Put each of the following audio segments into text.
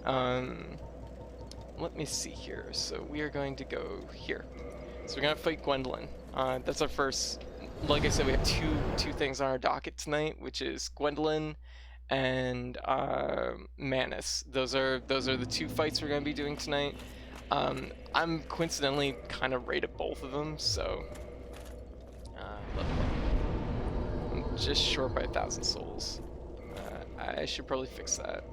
Let me see here. So we are going to go here. So we're gonna fight Gwendolyn. That's our first. Like I said, we have two things on our docket tonight, which is Gwendolyn and Manus. Those are the two fights we're gonna be doing tonight. I'm coincidentally kind of rated both of them, so level up. I'm just short by 1,000 souls. I should probably fix that.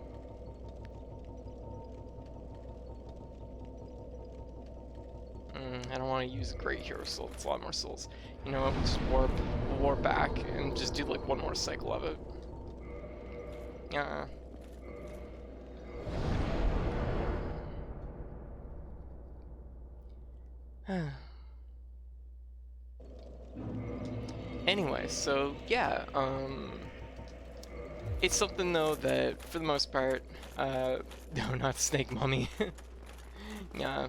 I don't want to use a great hero soul. It's a lot more souls. You know what? We'll just warp back and just do like one more cycle of it. Anyway, so yeah, it's something though that for the most part, no, not Snake Mummy. Yeah,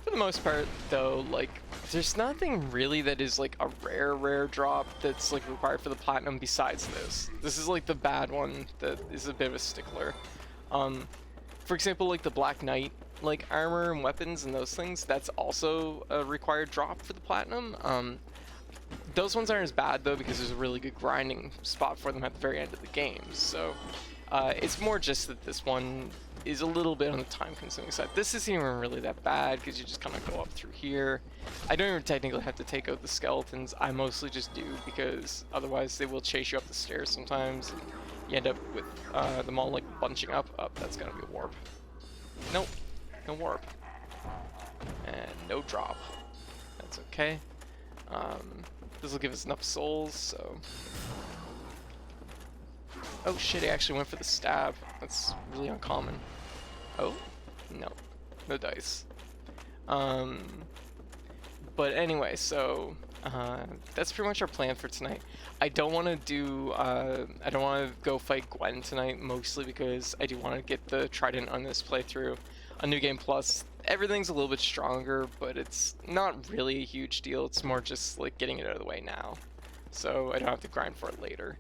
for the most part though, like, there's nothing really that is like a rare drop that's like required for the platinum besides this. This is like the bad one that is a bit of a stickler. For example, like the Black Knight like armor and weapons and those things, that's also a required drop for the platinum. Those ones aren't as bad though because there's a really good grinding spot for them at the very end of the game. So it's more just that this one is a little bit on the time-consuming side. This isn't even really that bad because you just kind of go up through here. I don't even technically have to take out the skeletons. I mostly just do because otherwise they will chase you up the stairs sometimes. And you end up with them all like bunching up. Oh, that's gonna be a warp. Nope, no warp. And no drop. That's okay. This will give us enough souls, so... Oh shit, he actually went for the stab. That's really uncommon. Oh? No. No dice. But anyway, so... that's pretty much our plan for tonight. I don't want to do... I don't want to go fight Gwen tonight, mostly because I do want to get the Trident on this playthrough. On New Game Plus, everything's a little bit stronger, but it's not really a huge deal. It's more just like getting it out of the way now, so I don't have to grind for it later.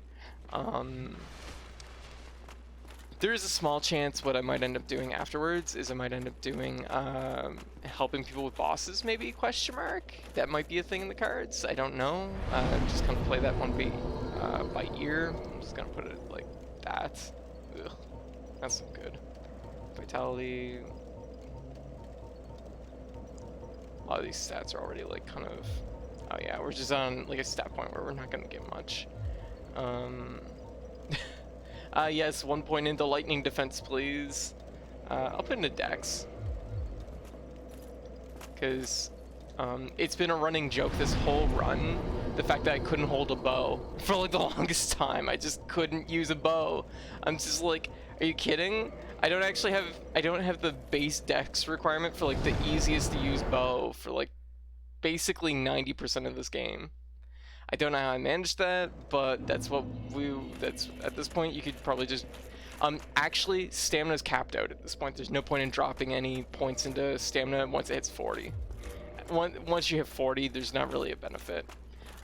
There is a small chance what I might end up doing afterwards is I might end up doing helping people with bosses, maybe, question mark. That might be a thing in the cards. I don't know. Just kind of play that one by ear. I'm just gonna put it like that. Ugh, that's not good. Vitality. A lot of these stats are already like kind of, oh yeah, we're just on like a stat point where we're not gonna get much. Yes, 1 point into lightning defense, please. I'll put into Dex, because it's been a running joke this whole run, the fact that I couldn't hold a bow for like the longest time. I just couldn't use a bow. I'm just like, are you kidding? I don't have the base Dex requirement for like the easiest to use bow for like basically 90% of this game. I don't know how I managed that, but that's at this point you could probably just actually stamina's capped out at this point. There's no point in dropping any points into stamina once it hits 40. Once you hit 40, there's not really a benefit.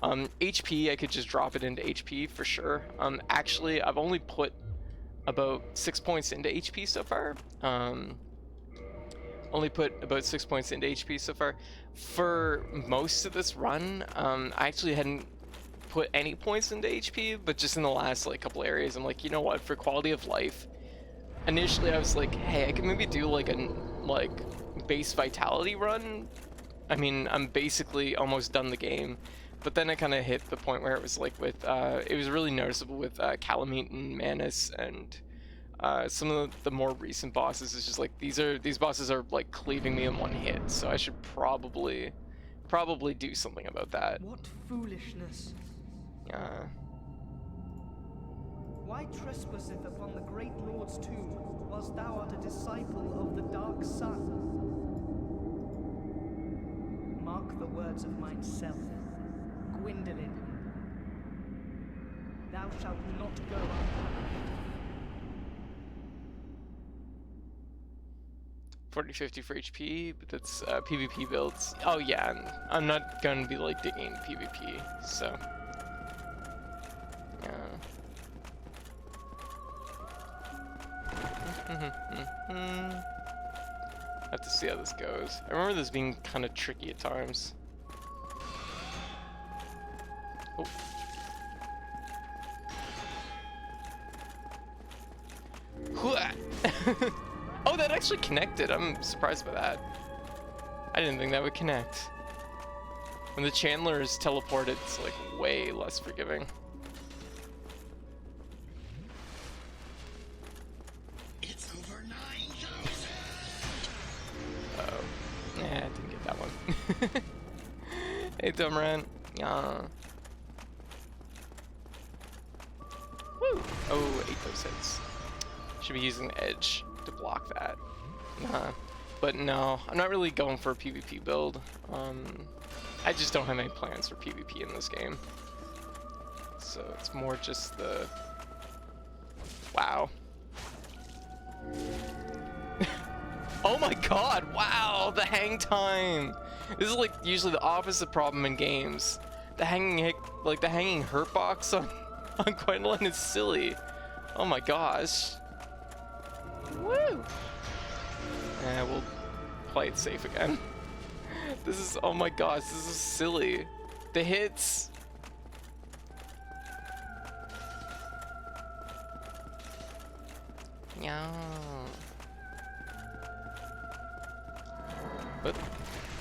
HP, I could just drop it into HP for sure. Actually, I've only put about 6 points into HP so far. Only put about 6 points into HP so far. For most of this run, I actually hadn't put any points into HP, but just in the last like couple areas, I'm like, you know what? For quality of life, initially I was like, hey, I could maybe do like a base vitality run. I mean, I'm basically almost done the game. But then I kind of hit the point where it was like with, it was really noticeable with Calamite and Manus and some of the more recent bosses. It's just like these bosses are like cleaving me in one hit, so I should probably do something about that. What foolishness! Why trespasseth upon the great Lord's tomb, whilst thou art a disciple of the Dark Sun? Mark the words of mine self. Gwendolyn, thou shalt not go unpunished. 40-50 for HP, but that's PvP builds. Oh yeah, I'm not gonna be like digging PvP, so yeah. Have to see how this goes. I remember this being kind of tricky at times. Oh. Oh, that actually connected. I'm surprised by that. I didn't think that would connect. When the Chandlers teleport, it's like way less forgiving. It's over 9,000. Uh-oh. Nah, I didn't get that one. Hey, Dumran. Yeah. Woo! Oh, 8 those hits. Should be using the edge to block that. But no, I'm not really going for a PvP build. I just don't have any plans for PvP in this game. So it's more just the... Wow. Oh my god, wow, the hang time! This is like usually the opposite problem in games. The hanging hurt box on Gwendolyn is silly. Oh my gosh. Woo! We'll play it safe again. This is, oh my gosh, this is silly. The hits. Yeah. But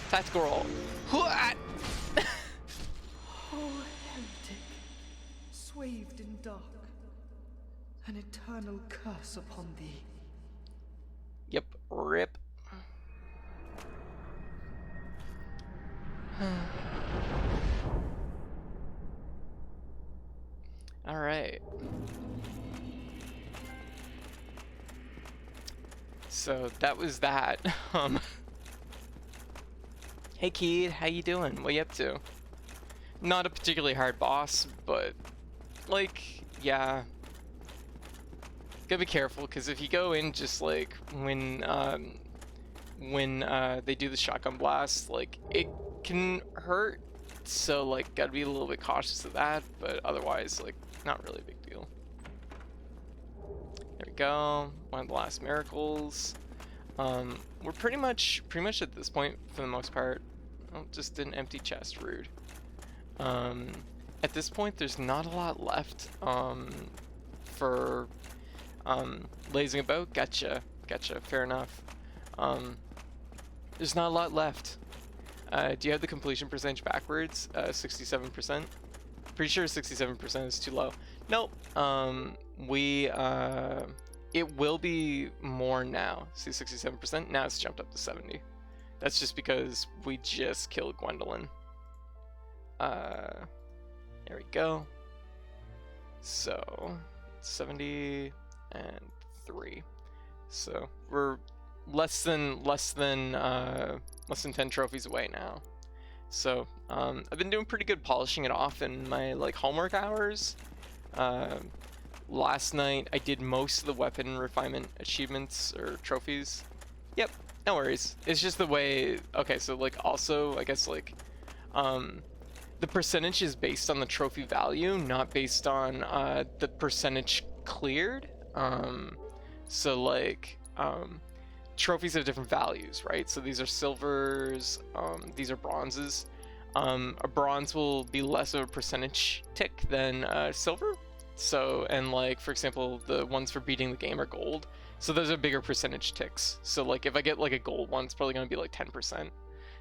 tactical roll. Oh, heretic, swathed in dark, an eternal curse upon thee. Yep, rip. All right. So that was that. Hey Keed, how you doing? What you up to? Not a particularly hard boss, but like, yeah. Gotta be careful, because if you go in just like when they do the shotgun blast, like it can hurt, so like gotta be a little bit cautious of that, but otherwise like not really a big deal. There we go, one of the last miracles. We're pretty much at this point for the most part. Oh, just an empty chest, rude. At this point there's not a lot left for lazing about. Gotcha, fair enough. There's not a lot left. Do you have the completion percentage backwards? 67%? Pretty sure 67% is too low. Nope. It will be more now. See, 67%? Now it's jumped up to 70. That's just because we just killed Gwendolyn. There we go. So 70 and 3. So we're less than 10 trophies away now. So I've been doing pretty good polishing it off in my like homework hours. Last night I did most of the weapon refinement achievements or trophies. Yep, no worries. It's just the way. Okay, so like also I guess like the percentage is based on the trophy value, not based on the percentage cleared. So like trophies have different values, right? So these are silvers, these are bronzes. A bronze will be less of a percentage tick than silver. So, and like for example, the ones for beating the game are gold. So those are bigger percentage ticks. So like if I get like a gold one, it's probably gonna be like 10%.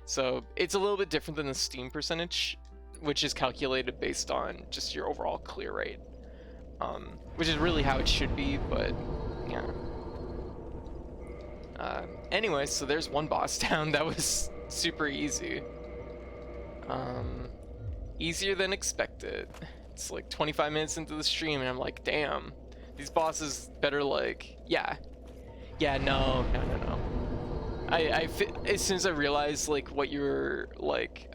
So it's a little bit different than the Steam percentage, which is calculated based on just your overall clear rate. Which is really how it should be, but yeah. Anyway, so there's one boss down. That was super easy. Easier than expected. It's like 25 minutes into the stream and I'm like, damn, these bosses better like, yeah, no. As soon as I realized like what you were like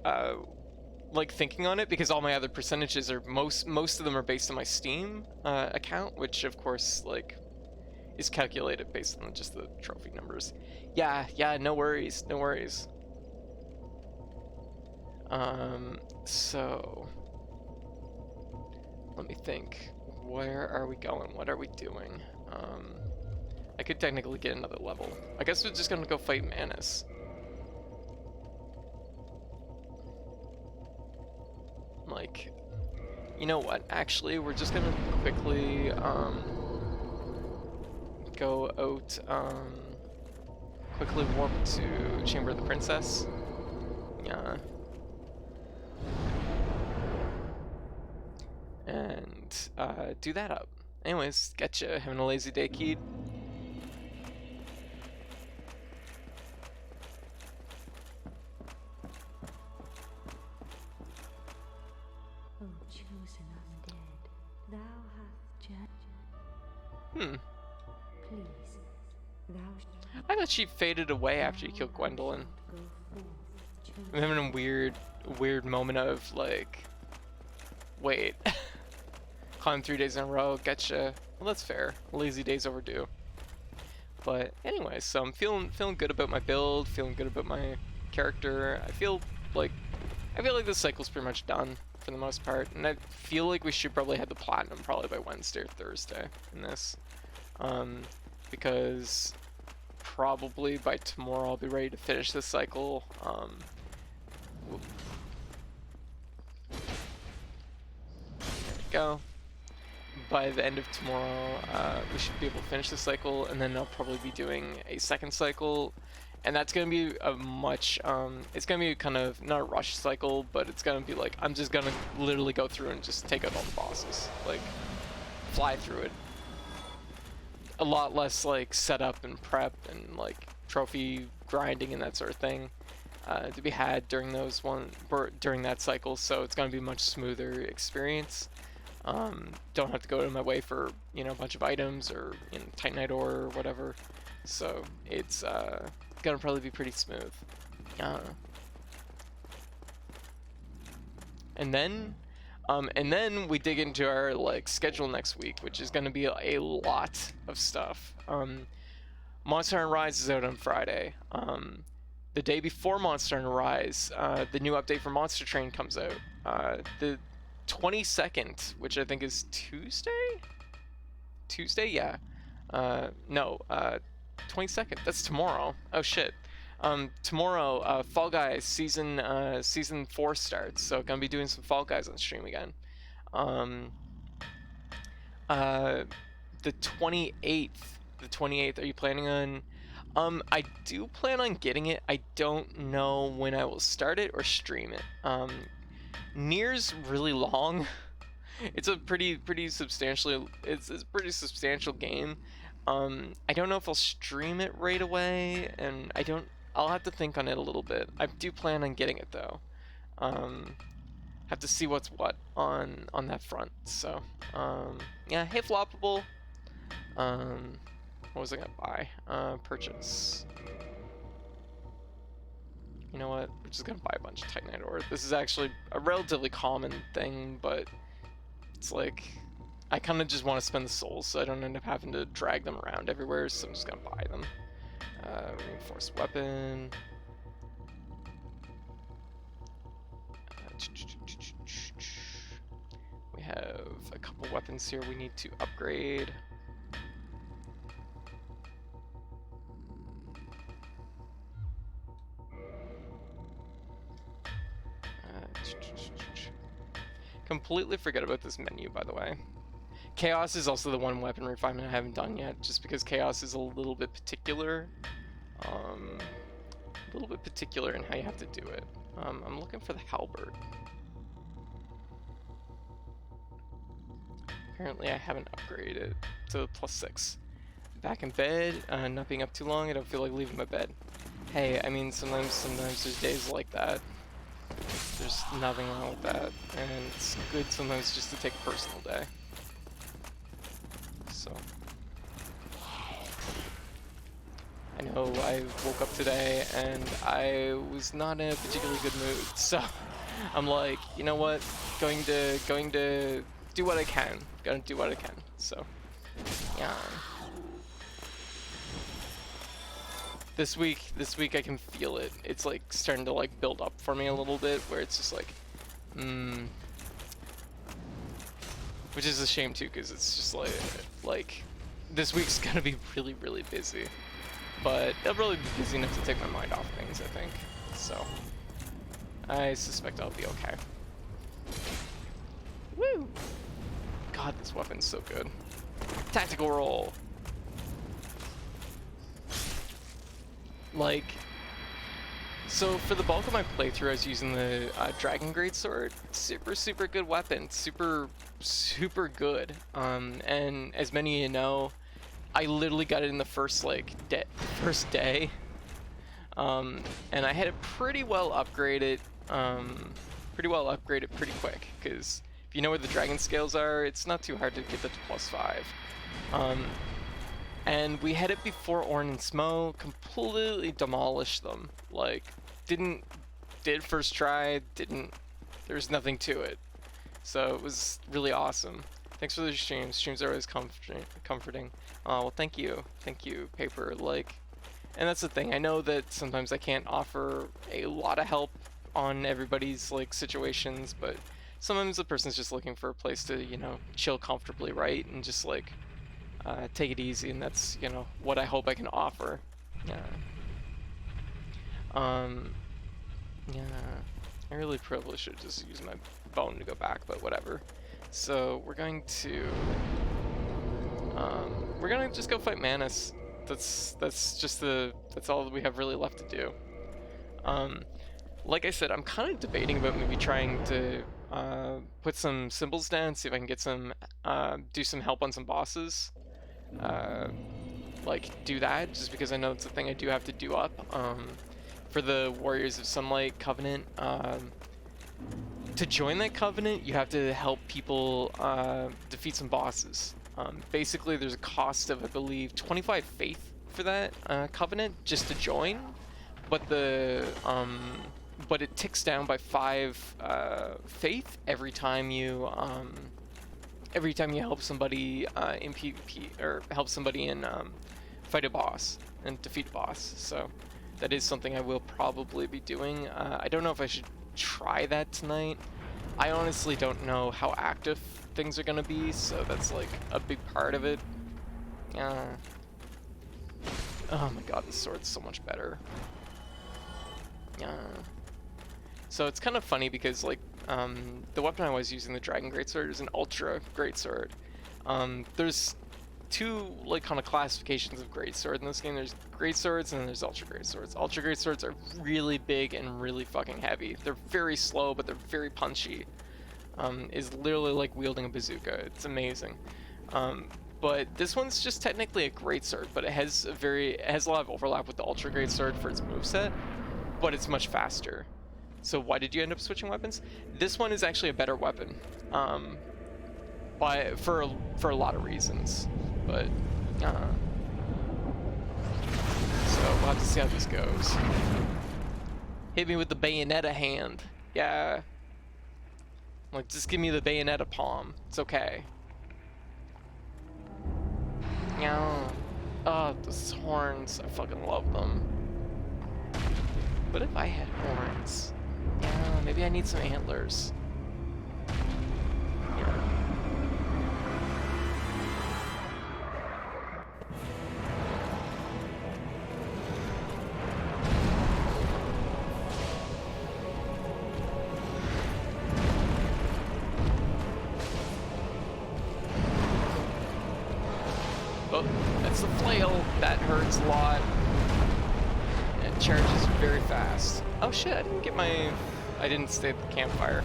thinking on it, because all my other percentages are most of them are based on my Steam account, which of course like is calculated based on just the trophy numbers. Yeah, no worries. So let me think. Where are we going? What are we doing? I could technically get another level. I guess we're just gonna go fight Manus. Like, you know what? Actually, we're just gonna quickly go out. Quickly warp to Chamber of the Princess. Yeah. And do that up. Anyways, getcha. Having a lazy day, Keed. O chosen undead, thou hast judged. Hmm. Please, thou shalt I thought she faded away after you killed Gwendolyn. go forth, chosen. I'm having a weird moment of like, wait. Climb 3 days in a row, getcha. Well, that's fair. Lazy day's overdue. But anyway, so I'm feeling good about my build, feeling good about my character. I feel like this cycle's pretty much done for the most part, and I feel like we should probably have the platinum probably by Wednesday or Thursday in this, because probably by tomorrow I'll be ready to finish this cycle. There we go. By the end of tomorrow, we should be able to finish the cycle, and then I'll probably be doing a second cycle, and that's gonna be a much, it's gonna be kind of not a rush cycle, but it's gonna be like I'm just gonna literally go through and just take out all the bosses, like fly through it. A lot less like setup and prep and like trophy grinding and that sort of thing to be had during during that cycle, so it's gonna be a much smoother experience. Don't have to go to my way for, you know, a bunch of items or, you know, Titanite ore or whatever. So it's gonna probably be pretty smooth. And then we dig into our like schedule next week, which is gonna be a lot of stuff. Monster Hunter Rise is out on Friday. The day before Monster Hunter Rise, the new update for Monster Train comes out. The 22nd, which I think is Tuesday? Tuesday, yeah. No, 22nd. That's tomorrow. Oh shit. Tomorrow, Fall Guys season 4 starts, so gonna be doing some Fall Guys on stream again. The 28th. The 28th. Are you planning on? I do plan on getting it. I don't know when I will start it or stream it. Nier's really long. It's a pretty substantially. It's a pretty substantial game. I don't know if I'll stream it right away, and I'll have to think on it a little bit. I do plan on getting it though. Have to see what's what on that front. So, yeah. Hey, Floppable. What was I gonna buy? Purchase. You know what? We're just gonna buy a bunch of Titanite ore. This is actually a relatively common thing, but it's like I kind of just want to spend the souls so I don't end up having to drag them around everywhere, so I'm just gonna buy them. Reinforced weapon. We have a couple weapons here we need to upgrade. Completely forget about this menu, by the way. Chaos is also the one weapon refinement I haven't done yet, just because Chaos is a little bit particular. A little bit particular in how you have to do it. I'm looking for the halberd. Apparently I haven't upgraded it to +6. Back in bed, not being up too long, I don't feel like leaving my bed. Hey, I mean, sometimes there's days like that. There's nothing wrong with that, and it's good sometimes just to take a personal day. So, I know I woke up today and I was not in a particularly good mood, so I'm like, you know what, going to do what I can, gonna do what I can. So, yeah. This week I can feel it. It's like starting to like build up for me a little bit, where it's just like, which is a shame too, because it's just like this week's gonna be really, really busy. But it'll really be busy enough to take my mind off things, I think. So, I suspect I'll be okay. Woo! God, this weapon's so good. Tactical roll. Like, so for the bulk of my playthrough, I was using the Dragon Greatsword. Super, super good weapon. Super, super good. And as many of you know, I literally got it in the first first day. And I had it pretty well upgraded. Pretty quick, because if you know where the dragon scales are, it's not too hard to get that to +5. And we had it before Orn and Smo, completely demolished them. Like, did first try, there's nothing to it. So it was really awesome. Thanks for the streams. Streams are always comforting. Well, thank you, Paper. Like, and that's the thing. I know that sometimes I can't offer a lot of help on everybody's like situations, but sometimes the person's just looking for a place to, you know, chill comfortably, right, and just like take it easy, and that's, you know, what I hope I can offer. Yeah. Yeah. I'm really privileged to just use my bone to go back, but whatever. So we're going to just go fight Manus. That's all that we have really left to do. Like I said, I'm kind of debating about maybe trying to put some symbols down, see if I can get some do some help on some bosses. Like do that, just because I know it's a thing I do have to do up. For the Warriors of Sunlight Covenant, to join that covenant, you have to help people defeat some bosses. Basically, there's a cost of, I believe, 25 faith for that covenant just to join, but but it ticks down by 5 faith every time you help somebody in PvP, or help somebody in fight a boss and defeat a boss. So that is something I will probably be doing. I don't know if I should try that tonight. I honestly don't know how active things are gonna be, so that's like a big part of it. Oh my god, this sword's so much better. So it's kind of funny because like the weapon I was using, the Dragon Greatsword, is an Ultra Greatsword. There's 2 like kind of classifications of Greatsword in this game. There's Greatswords and then there's Ultra Greatswords. Ultra Greatswords are really big and really fucking heavy. They're very slow, but they're very punchy. Is literally like wielding a bazooka. It's amazing. But this one's just technically a Greatsword, but it has a lot of overlap with the Ultra Greatsword for its moveset, but it's much faster. So why did you end up switching weapons? This one is actually a better weapon, for a lot of reasons. But so we'll have to see how this goes. Hit me with the Bayonetta hand. Yeah. Like, just give me the Bayonetta palm. It's okay. Yeah. Oh, those horns. I fucking love them. What if I had horns? Yeah, maybe I need some antlers. Yeah. Oh, that's the flail. That hurts a lot. It charges very fast. Oh shit, I didn't stay at the campfire.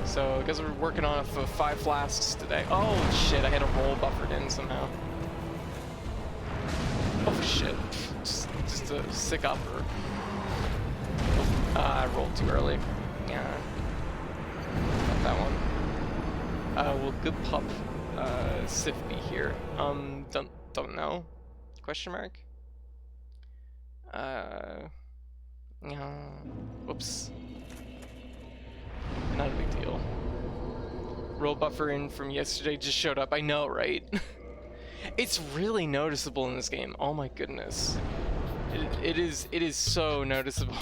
So, because we're working on 5 flasks today. Oh shit, I had a roll buffered in somehow. Oh shit, just a sick upper. I rolled too early. Yeah. Not that one. Well, good pup. Sif be here. Don't know? Question mark? Whoops. Not a big deal. Roll buffer in from yesterday just showed up. I know, right? It's really noticeable in this game. Oh my goodness. It is so noticeable.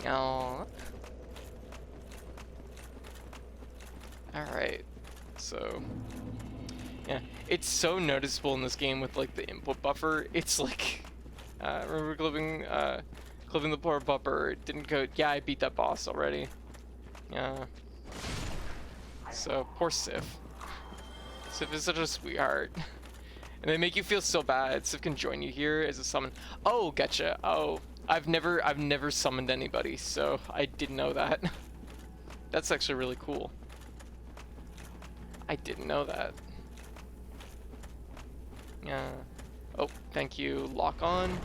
Oh. Alright. So yeah, it's so noticeable in this game with like the input buffer. It's like remember clipping the poor buffer. It didn't go. Yeah, I beat that boss already. Yeah. So poor Sif. Sif is such a sweetheart. And they make you feel so bad. Sif can join you here as a summon. Oh, gotcha. Oh, I've never summoned anybody, so I didn't know that. That's actually really cool. I didn't know that. Yeah. Oh, thank you. Lock on.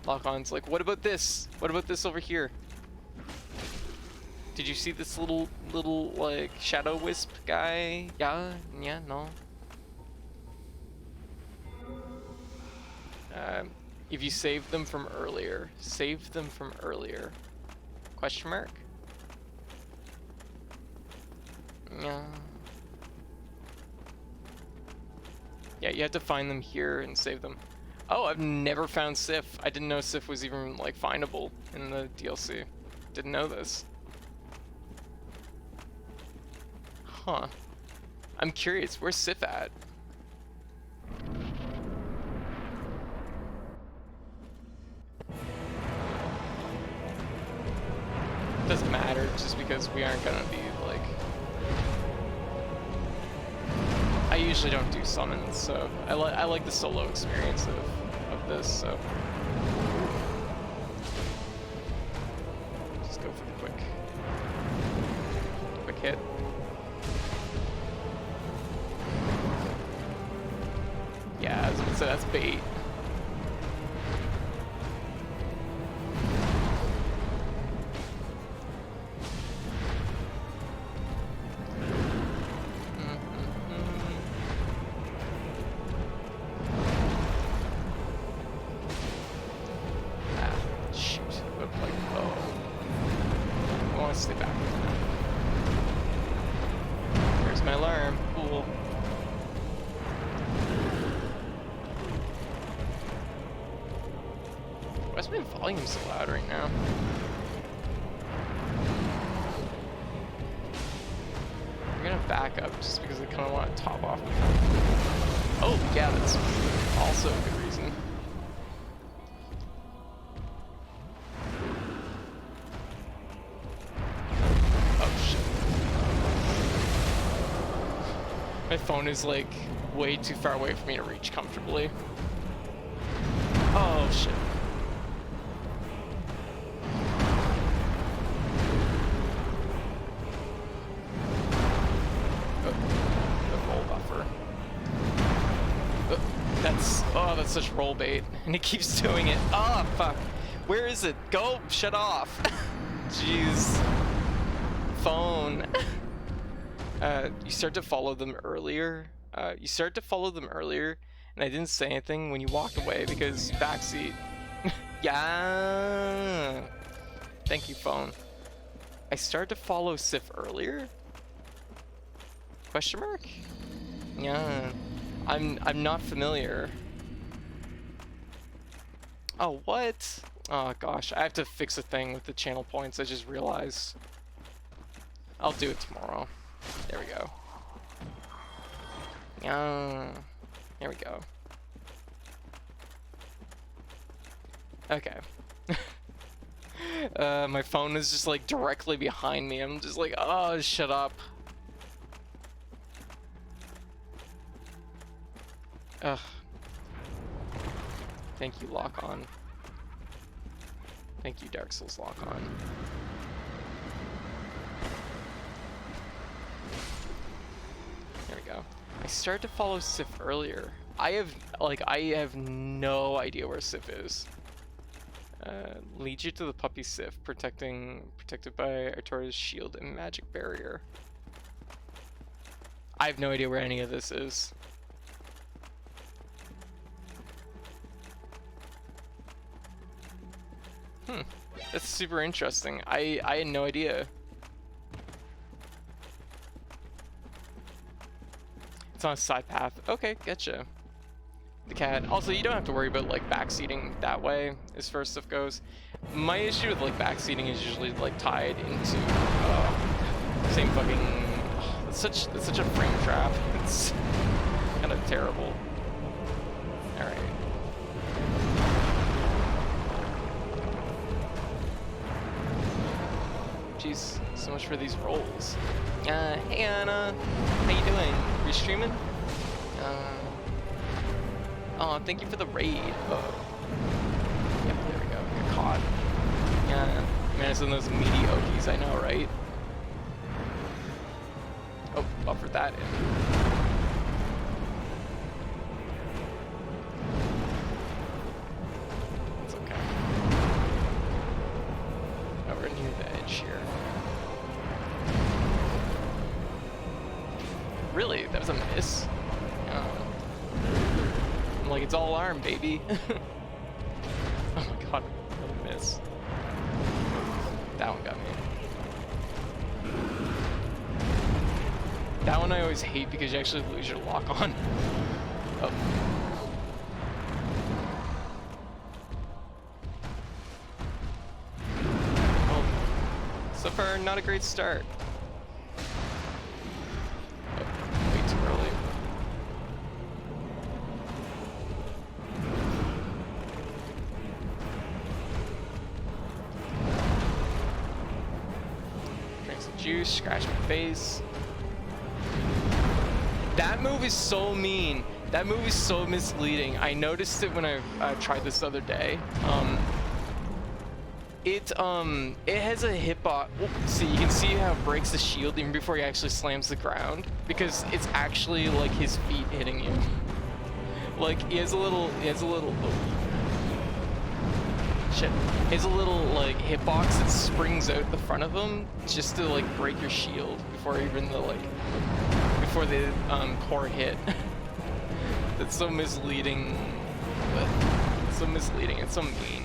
Lock on's like, what about this? What about this over here? Did you see this little like shadow wisp guy? Yeah, no. If you saved them from earlier, question mark? Yeah. Yeah, you have to find them here and save them. Oh, I've never found Sif. I didn't know Sif was even like findable in the DLC. Didn't know this. Huh. I'm curious, where's Sif at? Doesn't matter, just because we aren't gonna be like... I usually don't do summons, so I like the solo experience of this, so... Just go for the quick hit. Yeah, I was gonna say that's bait. Volume's so loud right now. I'm gonna back up just because I kind of want to top off. Oh yeah, that's also a good reason. Oh shit. My phone is like way too far away for me to reach comfortably. Oh shit. That's such roll bait, and he keeps doing it. Oh, fuck. Where is it? Go! Shut off! Jeez. Phone. You start to follow them earlier. And I didn't say anything when you walked away because backseat. Yeah. Thank you, phone. I started to follow Sif earlier? Question mark? Yeah. I'm not familiar. Oh, what? Oh gosh, I have to fix a thing with the channel points, I just realized. I'll do it tomorrow. There we go. Yeah. There we go. Okay. My phone is just like directly behind me. I'm just like, oh, shut up. Ugh. Thank you, Lock On. Thank you, Dark Souls Lock On. There we go. I started to follow Sif earlier. I have no idea where Sif is. Lead you to the puppy Sif, protected by Artoria's shield and magic barrier. I have no idea where any of this is. That's super interesting. I had no idea. It's on a side path. Okay, gotcha. the cat. Also, you don't have to worry about like backseating that way as far as stuff goes. My issue with like backseating is usually like tied into same fucking. It's such a frame trap. It's kind of terrible. All right. Jeez, so much for these rolls. Hey Anna, how you doing? Are you streaming? Oh, thank you for the raid. Oh. Yep, there we go. Got caught. Yeah, man, it's in those meaty okies, I know, right? Oh, buffered that in. It's okay. Oh, we're near the edge here. Really? That was a miss? I'm like, it's all arm, baby. Oh my god, what a miss. That one got me. That one I always hate because you actually lose your lock on. Oh. Oh. So far, not a great start. Oh, way too early. Drink some juice, scratch my face. That move is so mean. That move is so misleading. I noticed it when I tried this the other day. It has a hitbox. See, you can see how it breaks the shield even before he actually slams the ground, because it's actually like his feet hitting you. Like he has a little shit. He has a little like hitbox that springs out the front of him just to like break your shield before even the core hit. That's so misleading. But it's so misleading. It's so mean.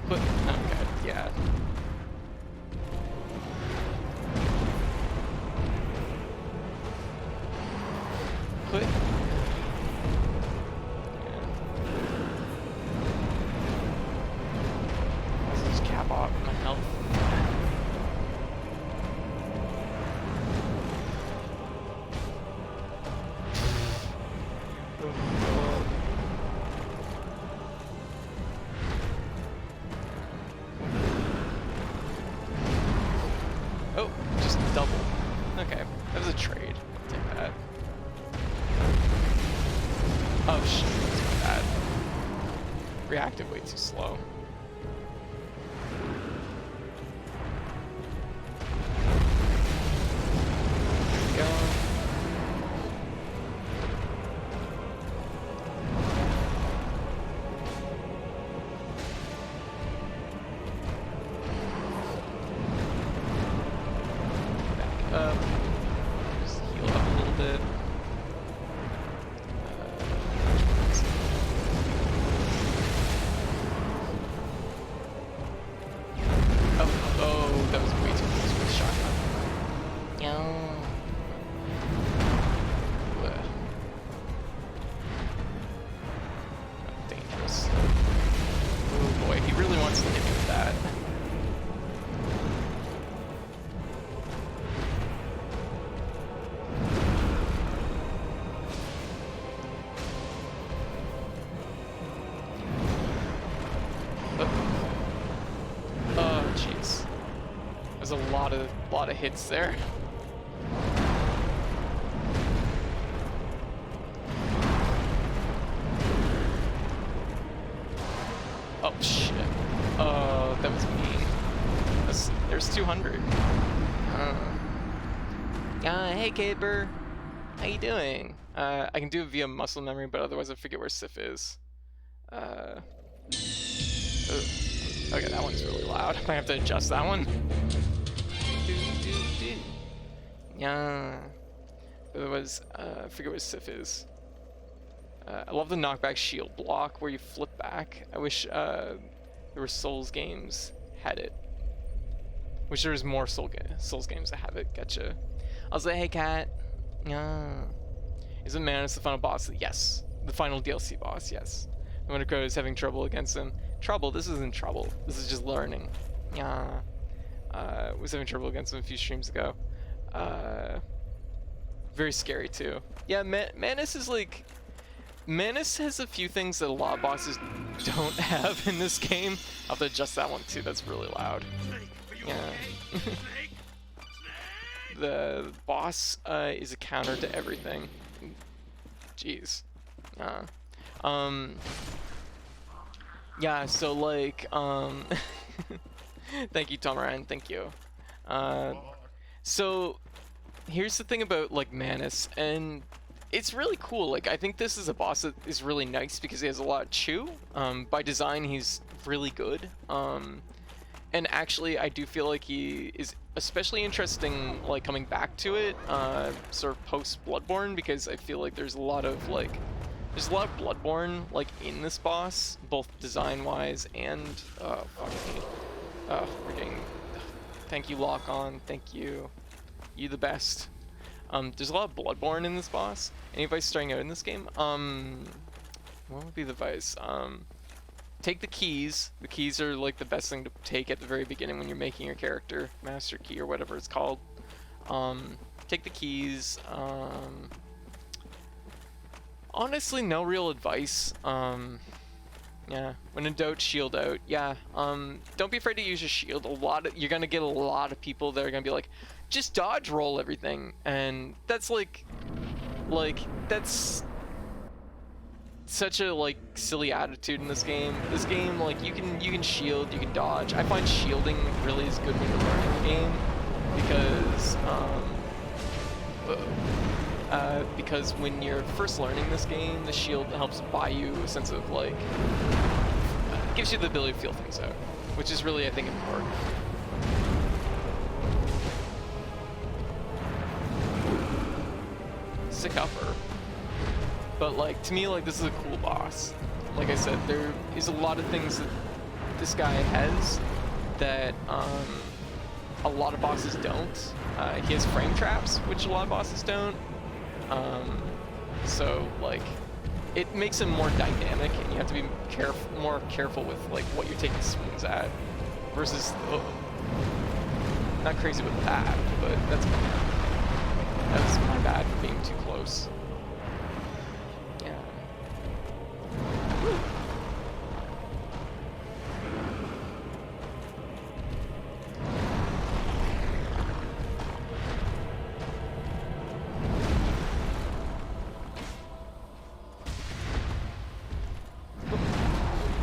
But okay, yeah. Put. Cap off my health. Oh, just double. Okay, that was a trade. I'll take that. Oh shit, that's my bad. Reacted way too slow. Just heal up a little bit. Oh, that was way too close with shotgun. Dangerous. Oh boy, he really wants to hit me with that. Oh, jeez. There's a lot of hits there. Oh shit. Oh, that was mean. There's 200. Hey Caper. How you doing? I can do it via muscle memory, but otherwise I forget where Sif is. Okay, that one's really loud. I have to adjust that one. Yeah. Otherwise, I forget what Sif is. I love the knockback shield block where you flip back. I wish there were Souls games had it. Wish there was more Souls games that have it. Gotcha. I was like, hey, cat. Isn't Manus the final boss? Yes. The final DLC boss, yes. Monaco is having trouble against him. Trouble? This isn't trouble. This is just learning. Was having trouble against him a few streams ago. Very scary, too. Yeah, Manus is like... Manus has a few things that a lot of bosses don't have in this game. I'll have to adjust that one, too. That's really loud. Yeah. The boss is a counter to everything. Jeez. Yeah, so like, thank you, Tom Ryan, thank you. So, here's the thing about, like, Manus, and it's really cool. Like, I think this is a boss that is really nice because he has a lot of chew. By design, he's really good. And actually, I do feel like he is especially interesting, like, coming back to it, sort of post-Bloodborne, because I feel like there's a lot of, like, Bloodborne, like, in this boss, both design-wise and, fuck me. We're getting... Thank you, Lock On. Thank you. You the best. There's a lot of Bloodborne in this boss. Any advice starting out in this game? What would be the advice? Take the keys. The keys are like the best thing to take at the very beginning when you're making your character. Master key or whatever it's called. Take the keys. Honestly, no real advice. Yeah, when in doubt, shield out. Yeah, don't be afraid to use your shield. You're gonna get a lot of people that are gonna be like, just dodge roll everything, and that's that's such a like silly attitude in this game. This game, like, you can shield, you can dodge. I find shielding really is good when you're learning the game because when you're first learning this game, the shield helps buy you a sense of, like, gives you the ability to feel things out, which is really, I think, important. Sick upper. But, like, to me, like, this is a cool boss. Like I said, there is a lot of things that this guy has that a lot of bosses don't. He has frame traps, which a lot of bosses don't. So, like, it makes him more dynamic, and you have to be more careful with, like, what you're taking swings at. Versus, not crazy with that, but that's my bad for being too close. Yeah. Woo.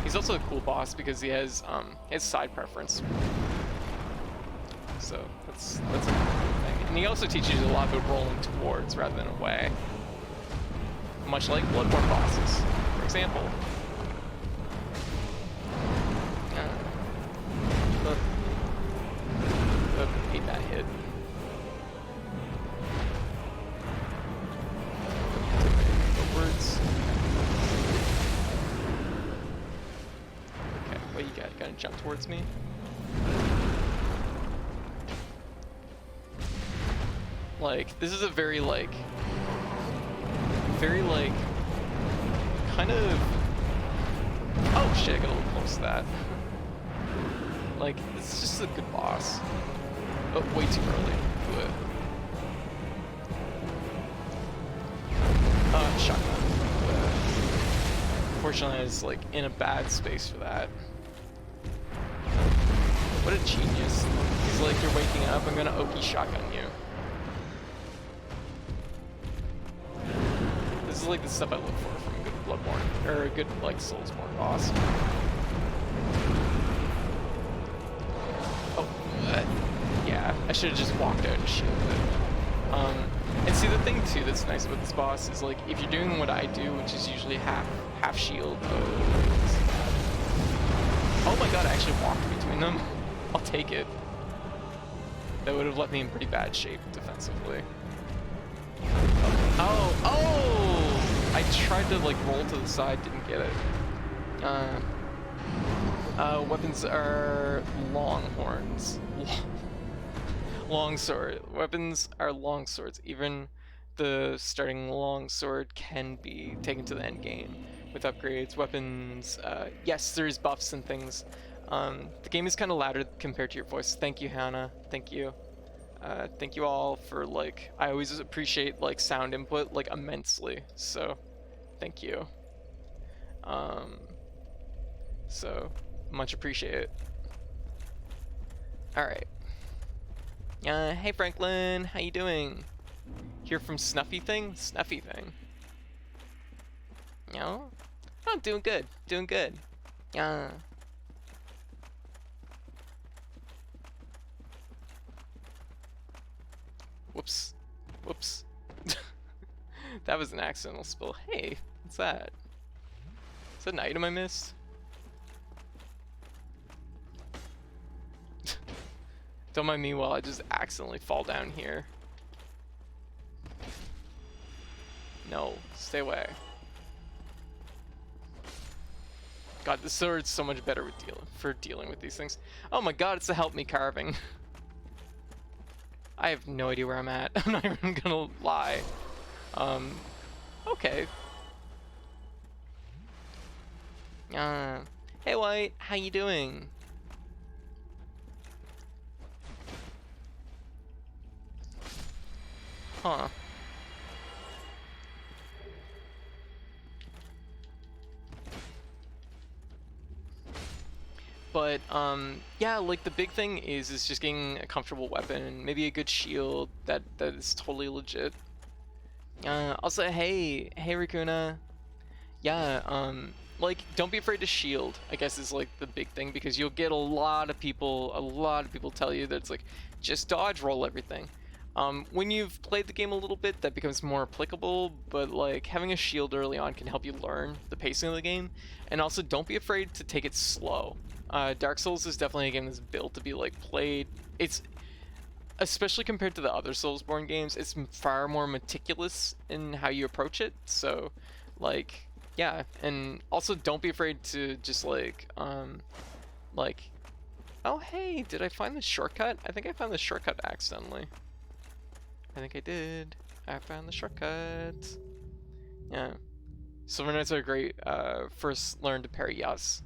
He's also a cool boss because he has side preference. So that's a cool thing. And he also teaches you a lot about rolling towards rather than away. Much like Bloodborne bosses, for example. Hate that hit. Words. Okay, what you got? You gonna jump towards me? Like, this is a very, like, kind of... Oh shit, I got a little close to that. Like, this is just a good boss. But way too early. Shotgun. Unfortunately, I was, like, in a bad space for that. What a genius. He's like, you're waking up, I'm gonna Oki shotgun you. This is like the stuff I look for from a good Bloodborne, or a good, like, Soulsborne boss. Oh, yeah, I should have just walked out and shielded it. And see, the thing too that's nice about this boss is, like, if you're doing what I do, which is usually half shield. Oh my god, I actually walked between them. I'll take it. That would have left me in pretty bad shape defensively. Oh! I tried to, like, roll to the side, didn't get it. Weapons are longhorns. Longsword. Weapons are longswords. Even the starting longsword can be taken to the end game with upgrades. Weapons, yes, there's buffs and things. The game is kind of louder compared to your voice. Thank you, Hannah. Thank you. Thank you all for, like, I always appreciate, like, sound input, like, immensely. So, thank you. So, much appreciate. Alright. Hey Franklin, how you doing? Here from Snuffy Thing? Snuffy Thing. No? Oh, doing good. Doing good. Whoops. Whoops. That was an accidental spill. Hey, what's that? Is that an item I missed? Don't mind me while I just accidentally fall down here. No, stay away. God, the sword's so much better with dealing with these things. Oh my god, it's the help me carving. I have no idea where I'm at. I'm not even gonna lie. Okay. Hey White, how you doing? Huh. But yeah, like the big thing is just getting a comfortable weapon, maybe a good shield that is totally legit. Also, hey Rikuna. Yeah, like don't be afraid to shield, I guess is like the big thing, because you'll get a lot of people tell you that it's like just dodge roll everything. When you've played the game a little bit, that becomes more applicable, but like having a shield early on can help you learn the pacing of the game. And also don't be afraid to take it slow. Dark Souls is definitely a game that's built to be like played. It's, especially compared to the other Soulsborne games, it's far more meticulous in how you approach it. So like, yeah, and also don't be afraid to just like, oh hey, did I find the shortcut? I think I found the shortcut accidentally. I think I did. I found the shortcut. Yeah. Silver Knights are great. First learn to parry Yas.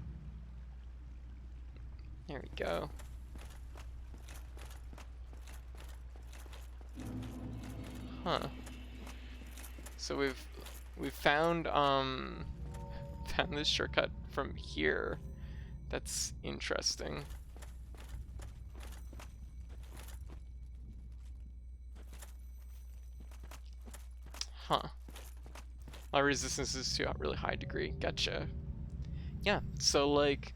There we go. Huh. So we've found found this shortcut from here. That's interesting. Huh. My resistance is to a really high degree. Gotcha. Yeah, so like,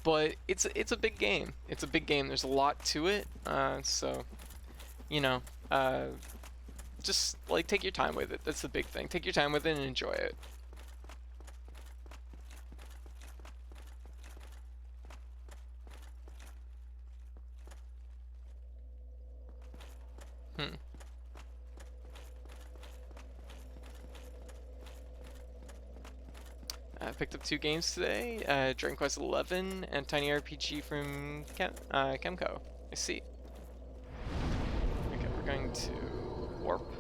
but it's a big game. It's a big game. There's a lot to it. So, you know, just like take your time with it. That's the big thing. Take your time with it and enjoy it. I picked up 2 games today, Dragon Quest 11 and Tiny RPG from Kemco. I see. Okay, we're going to warp,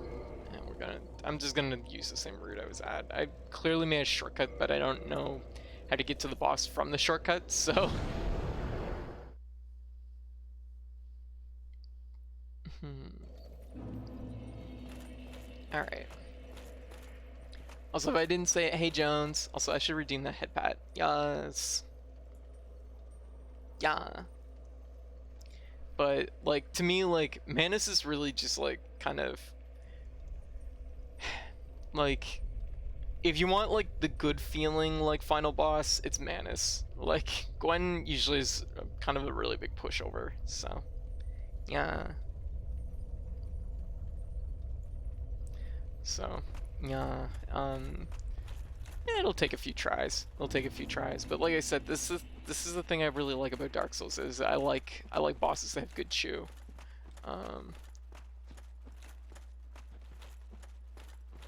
and I'm just gonna use the same route I was at. I clearly made a shortcut, but I don't know how to get to the boss from the shortcut, so. Alright. Also, if I didn't say it, hey Jones. Also, I should redeem that head pat. Yes. Yeah. But, like, to me, like, Manus is really just, like, kind of... like, if you want, like, the good feeling, like, final boss, it's Manus. Like, Gwen usually is kind of a really big pushover, so... yeah. So... yeah, yeah, it'll take a few tries. It'll take a few tries, but like I said, this is the thing I really like about Dark Souls is I like bosses that have good chew.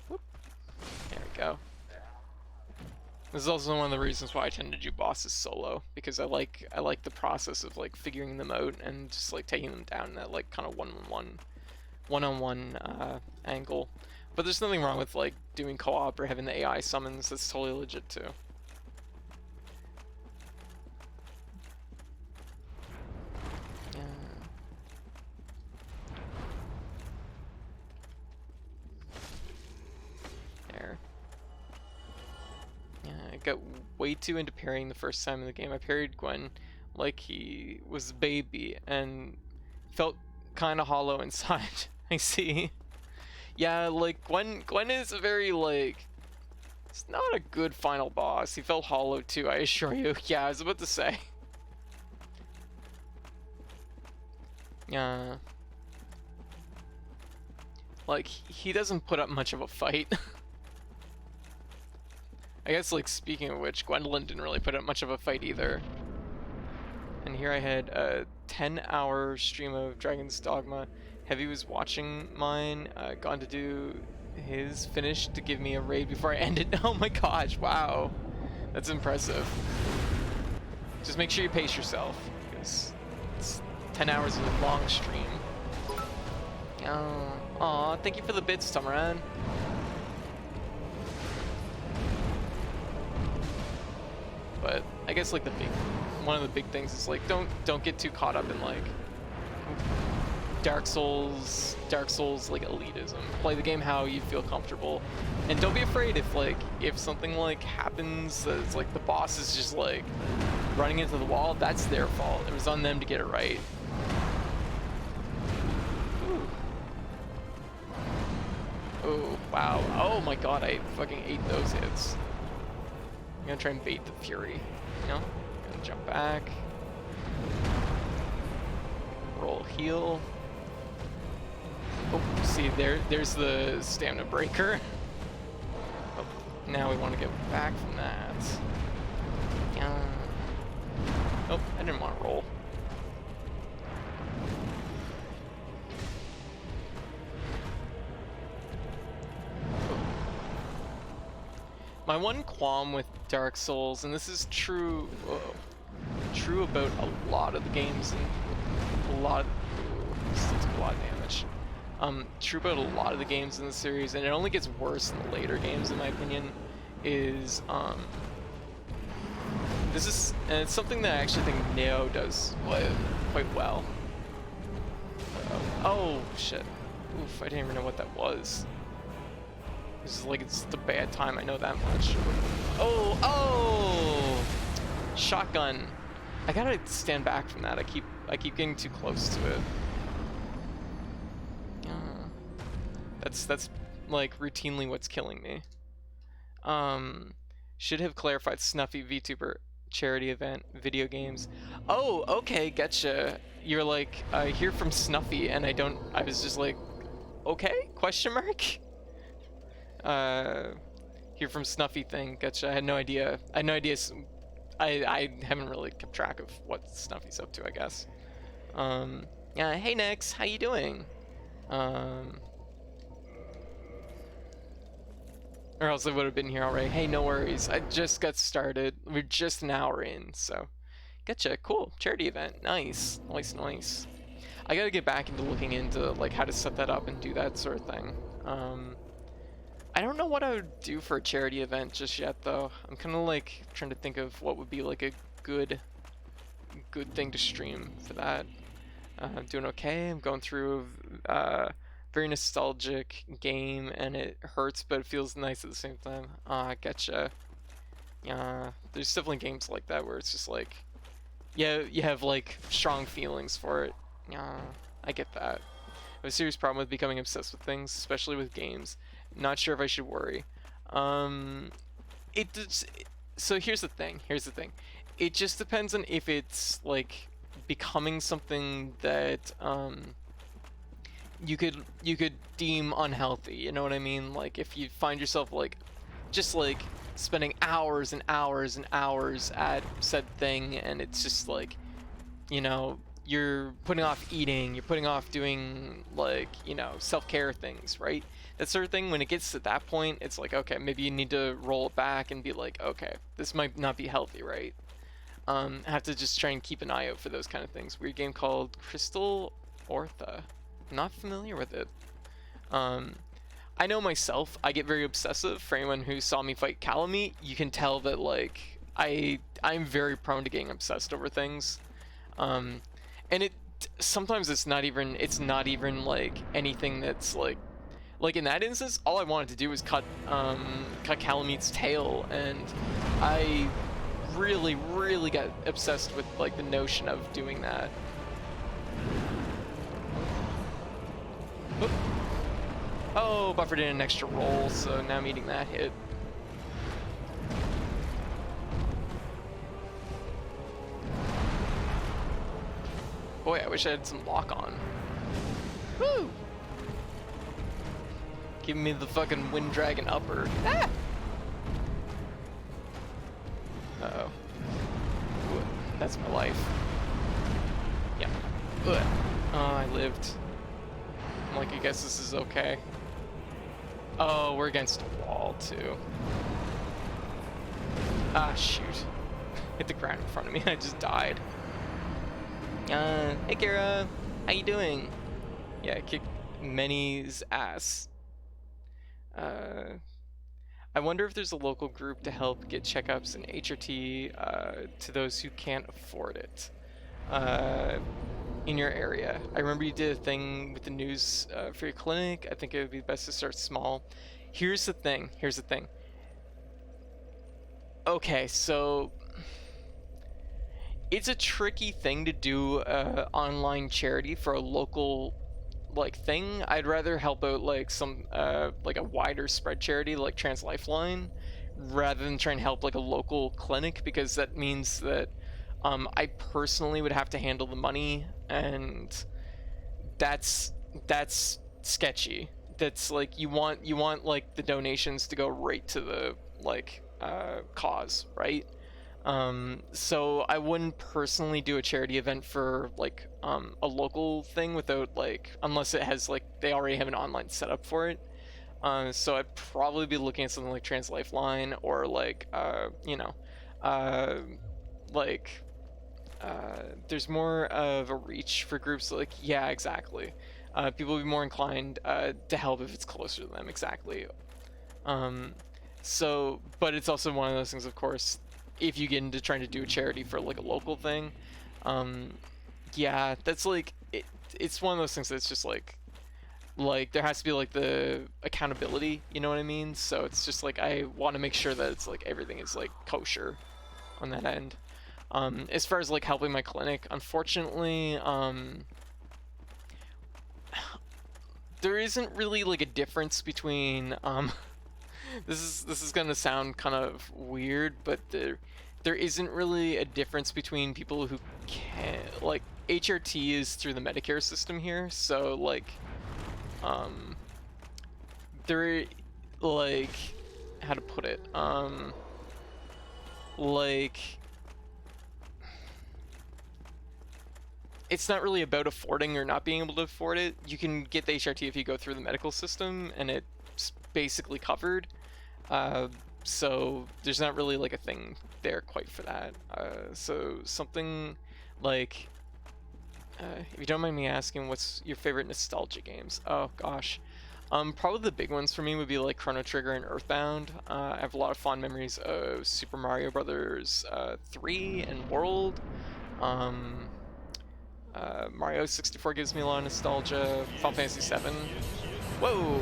Whoop. There we go. This is also one of the reasons why I tend to do bosses solo, because I like the process of like figuring them out and just like taking them down in that like kind of one-on-one angle. But there's nothing wrong with like doing co-op or having the AI summons. That's totally legit too. There. Yeah, I got way too into parrying the first time in the game. I parried Gwen like he was a baby and felt kind of hollow inside. I see. Yeah, like Gwen is a very like, it's not a good final boss. He felt hollow too, I assure you. Yeah, I was about to say. Yeah. Like, he doesn't put up much of a fight. I guess, like, speaking of which, Gwendolyn didn't really put up much of a fight either. And here I had a 10-hour stream of Dragon's Dogma. Heavy was watching mine, gone to do his finish to give me a raid before I ended. Oh my gosh, wow. That's impressive. Just make sure you pace yourself, because it's 10 hours of a long stream. Oh, aw, thank you for the bits, Tamaran. But I guess like one of the big things is like don't get too caught up in like Dark Souls like elitism. Play the game how you feel comfortable, and don't be afraid if something like happens that's like the boss is just like running into the wall. That's their fault. It was on them to get it right. Oh wow! Oh my god! I fucking ate those hits. I'm gonna try and bait the fury. You know, gonna jump back, roll heal. Oh, see there's the stamina breaker. Oh, now we want to get back from that. Oh, I didn't want to roll. My one qualm with Dark Souls, and this is true about a lot of the games, and still took a lot of damage. True about a lot of the games in the series, and it only gets worse in the later games, in my opinion. Is and it's something that I actually think Neo does quite well. Oh shit! Oof! I didn't even know what that was. It's the bad time, I know that much. Oh! Shotgun. I gotta stand back from that. I keep getting too close to it. That's like routinely what's killing me. Should have clarified Snuffy VTuber charity event video games. Oh, okay, getcha. You're like, I hear from Snuffy, and I was just like, okay? Question mark. Hear from Snuffy thing. Gotcha. I had no idea. I haven't really kept track of what Snuffy's up to, I guess. Yeah. Hey Nex, how you doing? Or else I would have been here already. Hey, no worries. I just got started. We're just an hour in, so. Gotcha. Cool. Charity event. Nice. Nice. I gotta get back into looking into like how to set that up and do that sort of thing. I don't know what I would do for a charity event just yet, though. I'm kind of like trying to think of what would be like a good thing to stream for that. I'm doing okay. I'm going through a very nostalgic game, and it hurts, but it feels nice at the same time. I getcha. There's definitely games like that where it's just like, yeah, you have like strong feelings for it. I get that. I have a serious problem with becoming obsessed with things, especially with games. Not sure if I should worry. So here's the thing. It just depends on if it's like becoming something that you could deem unhealthy. You know what I mean? Like if you find yourself like just like spending hours and hours and hours at said thing, and it's just like, you know, you're putting off eating, you're putting off doing like, you know, self-care things, right? that sort of thing. When it gets to that point, it's like, okay, maybe you need to roll it back and be like, okay, this might not be healthy, right? I have to just try and keep an eye out for those kind of things. Weird game called Crystal Ortha. Not familiar with it. I know myself, I get very obsessive. For anyone who saw me fight Calamite, you can tell that like I'm very prone to getting obsessed over things. And sometimes it's not even like anything that's like in that instance, all I wanted to do was cut Calamite's tail, and I really got obsessed with like the notion of doing that. Oop. Oh, buffered in an extra roll, so now I'm eating that hit. Boy, I wish I had some lock on. Woo! Give me the fucking Wind Dragon upper. Ah! Uh-oh. Ooh, that's my life. Yeah. Ugh. Oh, I lived. I'm like, I guess this is okay. Oh, we're against a wall, too. Ah, shoot. Hit the ground in front of me. I just died. Hey, Kara. How you doing? Yeah, I kicked Many's ass. I wonder if there's a local group to help get checkups and HRT to those who can't afford it in your area. I remember you did a thing with the news for your clinic. I think it would be best to start small. Here's the thing. Okay, so it's a tricky thing to do online charity for a local like thing. I'd rather help out like some like a wider spread charity like Trans Lifeline rather than try and help like a local clinic, because that means that I personally would have to handle the money, and that's sketchy. That's like you want like the donations to go right to the like cause, right? So I wouldn't personally do a charity event for like a local thing without like, unless it has like they already have an online setup for it. So I'd probably be looking at something like Trans Lifeline or like you know, like there's more of a reach for groups like, yeah, exactly. People will be more inclined to help if it's closer to them, exactly. So, but it's also one of those things, of course, if you get into trying to do a charity for like a local thing, yeah, that's like it's one of those things that's just like there has to be like the accountability, you know what I mean? So it's just like I want to make sure that it's like everything is like kosher on that end. As far as like helping my clinic, unfortunately, there isn't really like a difference between this is gonna sound kind of weird, but there isn't really a difference between people who can, like, HRT is through the Medicare system here, so like there, like, how to put it, like, it's not really about affording or not being able to afford it. You can get the HRT if you go through the medical system, and it's basically covered. So there's not really like a thing there quite for that. So something like, if you don't mind me asking, what's your favorite nostalgia games? Oh gosh, probably the big ones for me would be like Chrono Trigger and Earthbound. I have a lot of fond memories of Super Mario Brothers 3 and World. Mario 64 gives me a lot of nostalgia. Final Fantasy 7. Whoa.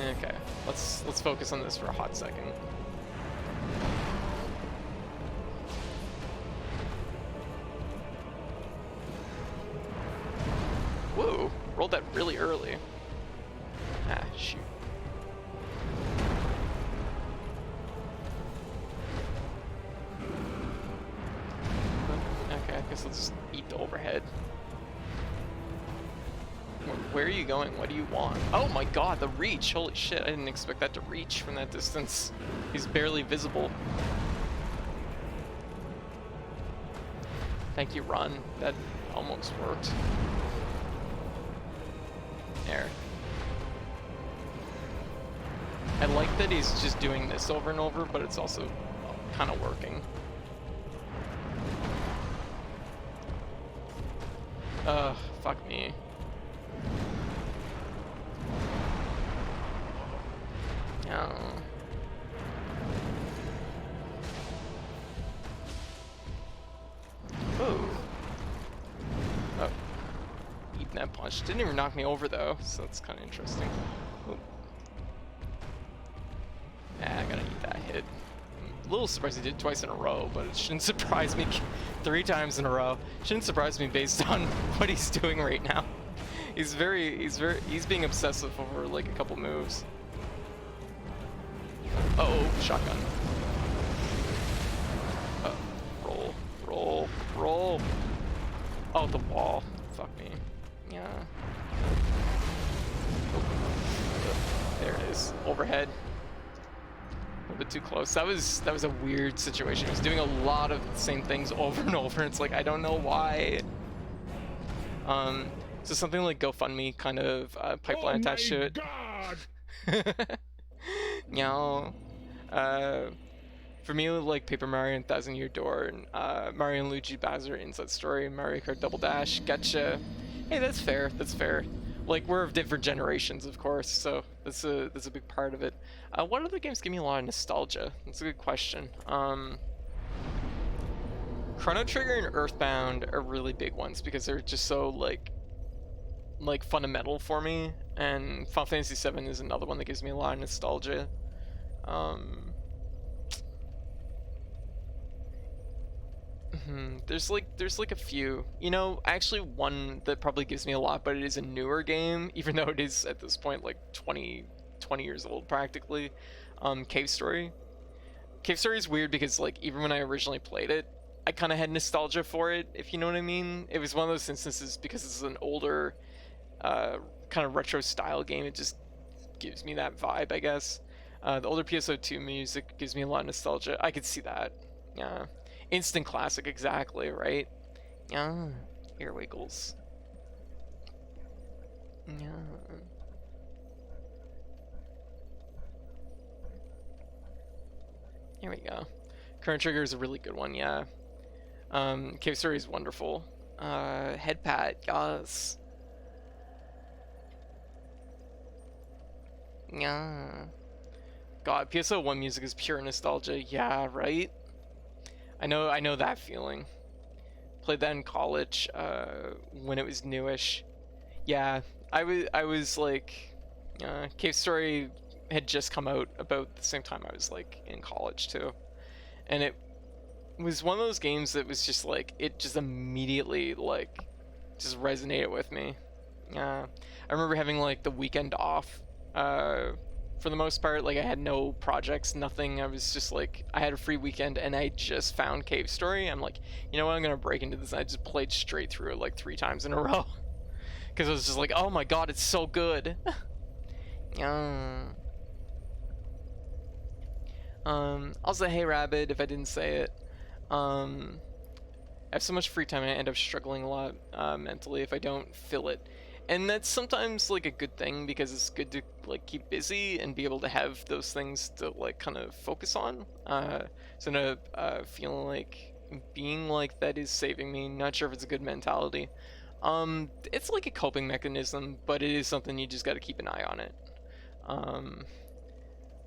Okay, let's focus on this for a hot second. Whoa, rolled that really early. Ah, shoot. Okay, I guess I'll just eat the overhead. Where are you going? What do you want? Oh my god, the reach! Holy shit, I didn't expect that to reach from that distance. He's barely visible. Thank you, run. That almost worked. There. I like that he's just doing this over and over, but it's also kind of working. Fuck me. No. Ooh. Oh. Eating that punch. Didn't even knock me over though, so that's kind of interesting. Ooh. I gotta eat that hit. I'm a little surprised he did it twice in a row, but it shouldn't surprise me 3 times in a row. Shouldn't surprise me based on what he's doing right now. He's being obsessive over like a couple moves. Uh-oh, shotgun. Roll. Oh, the wall. Fuck me. Yeah. There it is. Overhead. A little bit too close. That was a weird situation. He was doing a lot of the same things over and over. It's like, I don't know why. So something like GoFundMe kind of pipeline attached to it. God! No. For me, like Paper Mario and Thousand Year Door, and Mario and Luigi Bowser Inside Story, Mario Kart Double Dash, Getcha. Hey, that's fair. That's fair. Like, we're of different generations, of course, so that's a big part of it. What other games give me a lot of nostalgia? That's a good question. Chrono Trigger and Earthbound are really big ones because they're just so like fundamental for me, and Final Fantasy VII is another one that gives me a lot of nostalgia. There's like a few, you know, actually one that probably gives me a lot, but it is a newer game, even though it is at this point like 20 years old practically. Cave Story. Cave Story is weird because like even when I originally played it, I kind of had nostalgia for it, if you know what I mean. It was one of those instances because it's an older kind of retro style game, it just gives me that vibe, I guess. The older PSO2 music gives me a lot of nostalgia. I could see that. Yeah. Instant classic, exactly, right? Yeah. Ear wiggles. Yeah. Here we go. Chrono Trigger is a really good one, yeah. Cave Story is wonderful. Head pat, yes. Yeah. God, PSO1 music is pure nostalgia. Yeah, right? I know that feeling. Played that in college, when it was newish. Yeah, I was like, Cave Story had just come out about the same time I was like in college too. And it was one of those games that was just like, it just immediately like, just resonated with me. I remember having like the weekend off, for the most part. Like I had no projects, nothing. I was just like, I had a free weekend and I just found Cave Story. I'm like, you know what, I'm gonna break into this. And I just played straight through it like 3 times in a row. Because I was just like, oh my god, it's so good. Also, hey Rabbit, if I didn't say it. I have so much free time and I end up struggling a lot mentally if I don't fill it. And that's sometimes like a good thing because it's good to like keep busy and be able to have those things to like kind of focus on. So no, feeling like being like that is saving me. Not sure if it's a good mentality. It's like a coping mechanism, but it is something you just got to keep an eye on it.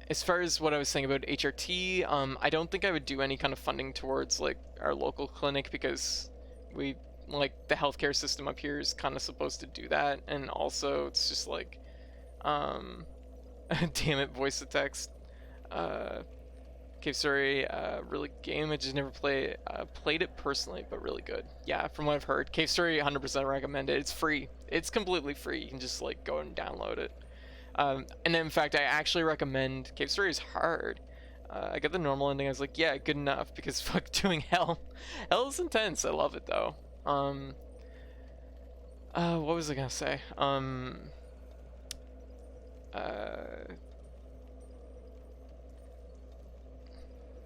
As far as what I was saying about HRT, I don't think I would do any kind of funding towards like our local clinic because we like the healthcare system up here is kind of supposed to do that, and also it's just like, damn it, voice to text. Cave Story, really good game. I just never played it personally, but really good. Yeah, from what I've heard, Cave Story 100% recommend it. It's free. It's completely free. You can just like go and download it. And in fact, I actually recommend Cave Story is hard. I got the normal ending. I was like, yeah, good enough because fuck doing hell. Hell is intense. I love it though. What was I gonna say?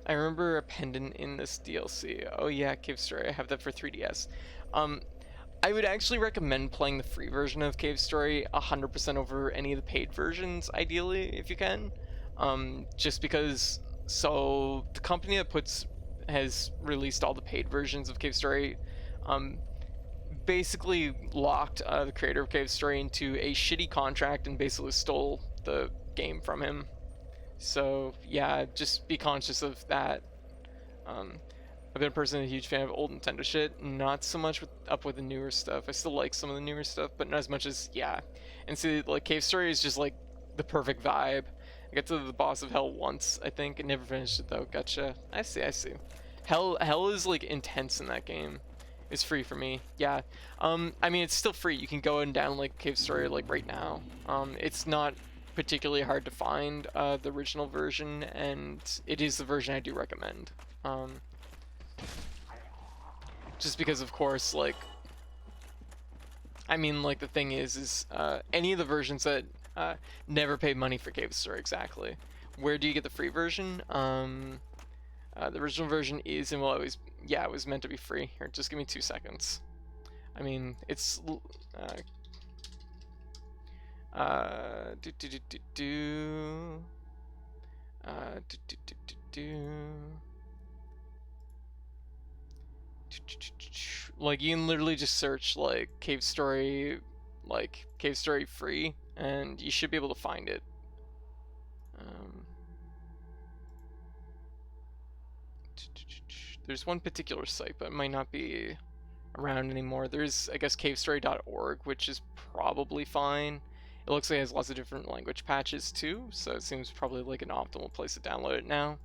I remember a pendant in this DLC. Oh yeah, Cave Story. I have that for 3DS. I would actually recommend playing the free version of Cave Story 100% over any of the paid versions, ideally, if you can. just because. So the company that has released all the paid versions of Cave Story, basically locked the creator of Cave Story into a shitty contract and basically stole the game from him. So yeah, just be conscious of that. I've been personally a huge fan of old Nintendo shit, not so much with the newer stuff. I still like some of the newer stuff, but not as much as, yeah. And see, like, Cave Story is just like the perfect vibe. I got to the boss of Hell once, I think, and never finished it though. Gotcha. I see. Hell is like intense in that game. It's free for me. Yeah. I mean, it's still free. You can go and download like Cave Story like right now. It's not particularly hard to find the original version, and it is the version I do recommend. Just because, of course, like, I mean, like, the thing is any of the versions that never paid money for Cave Story, exactly. Where do you get the free version? The original version is, and well, it was meant to be free. Here, just give me 2 seconds. I mean, it's like, you can literally just search like Cave Story free, and you should be able to find it. There's one particular site, but it might not be around anymore. There's, I guess, cavestory.org, which is probably fine. It looks like it has lots of different language patches too, so it seems probably like an optimal place to download it now.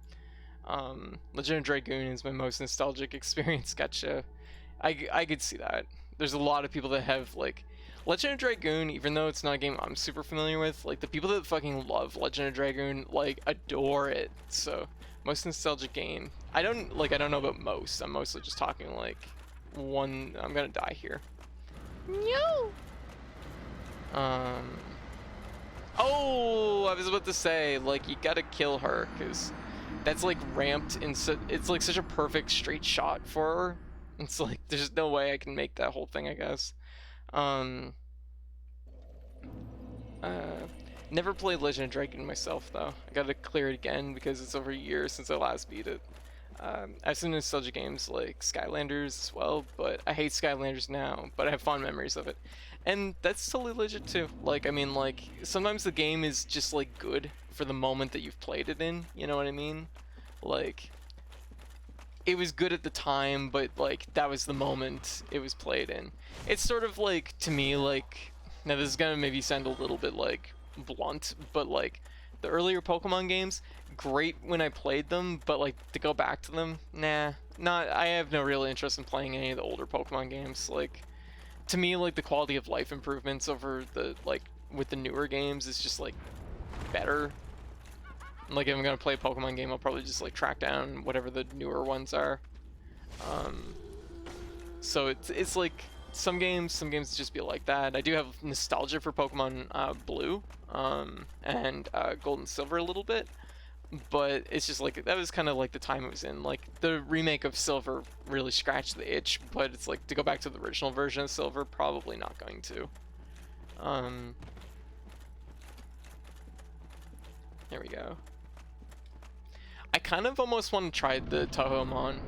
Legend of Dragoon is my most nostalgic experience. Gotcha. I could see that. There's a lot of people that have, like, Legend of Dragoon, even though it's not a game I'm super familiar with, like, the people that fucking love Legend of Dragoon, like, adore it. So, most nostalgic game. I don't know about most. I'm mostly just talking, like, one. I'm gonna die here. No. Oh, I was about to say, like, you gotta kill her, because that's, like, ramped in it's, like, such a perfect straight shot for her. It's, like, there's no way I can make that whole thing, I guess. Never played Legend of Dragoon myself, though. I gotta clear it again, because it's over a year since I last beat it. I've seen nostalgia games like Skylanders as well, but I hate Skylanders now, but I have fond memories of it. And that's totally legit too. Like, I mean, like, sometimes the game is just, like, good for the moment that you've played it in, you know what I mean? Like, it was good at the time, but, like, that was the moment it was played in. It's sort of like, to me, like, now this is gonna maybe sound a little bit, like, blunt, but, like, the earlier Pokemon games, great when I played them, but, like, to go back to them, nah. I have no real interest in playing any of the older Pokemon games. Like, to me, like, the quality of life improvements over the, like, with the newer games is just, like, better. Like, if I'm gonna play a Pokemon game, I'll probably just, like, track down whatever the newer ones are. So it's like, some games just be like that. I do have nostalgia for Pokemon Blue and Gold and Silver a little bit, but it's just like, that was kind of like the time it was in. Like, the remake of Silver really scratched the itch, but it's like, to go back to the original version of Silver, probably not going to. There we go. I kind of almost want to try the Tohomon.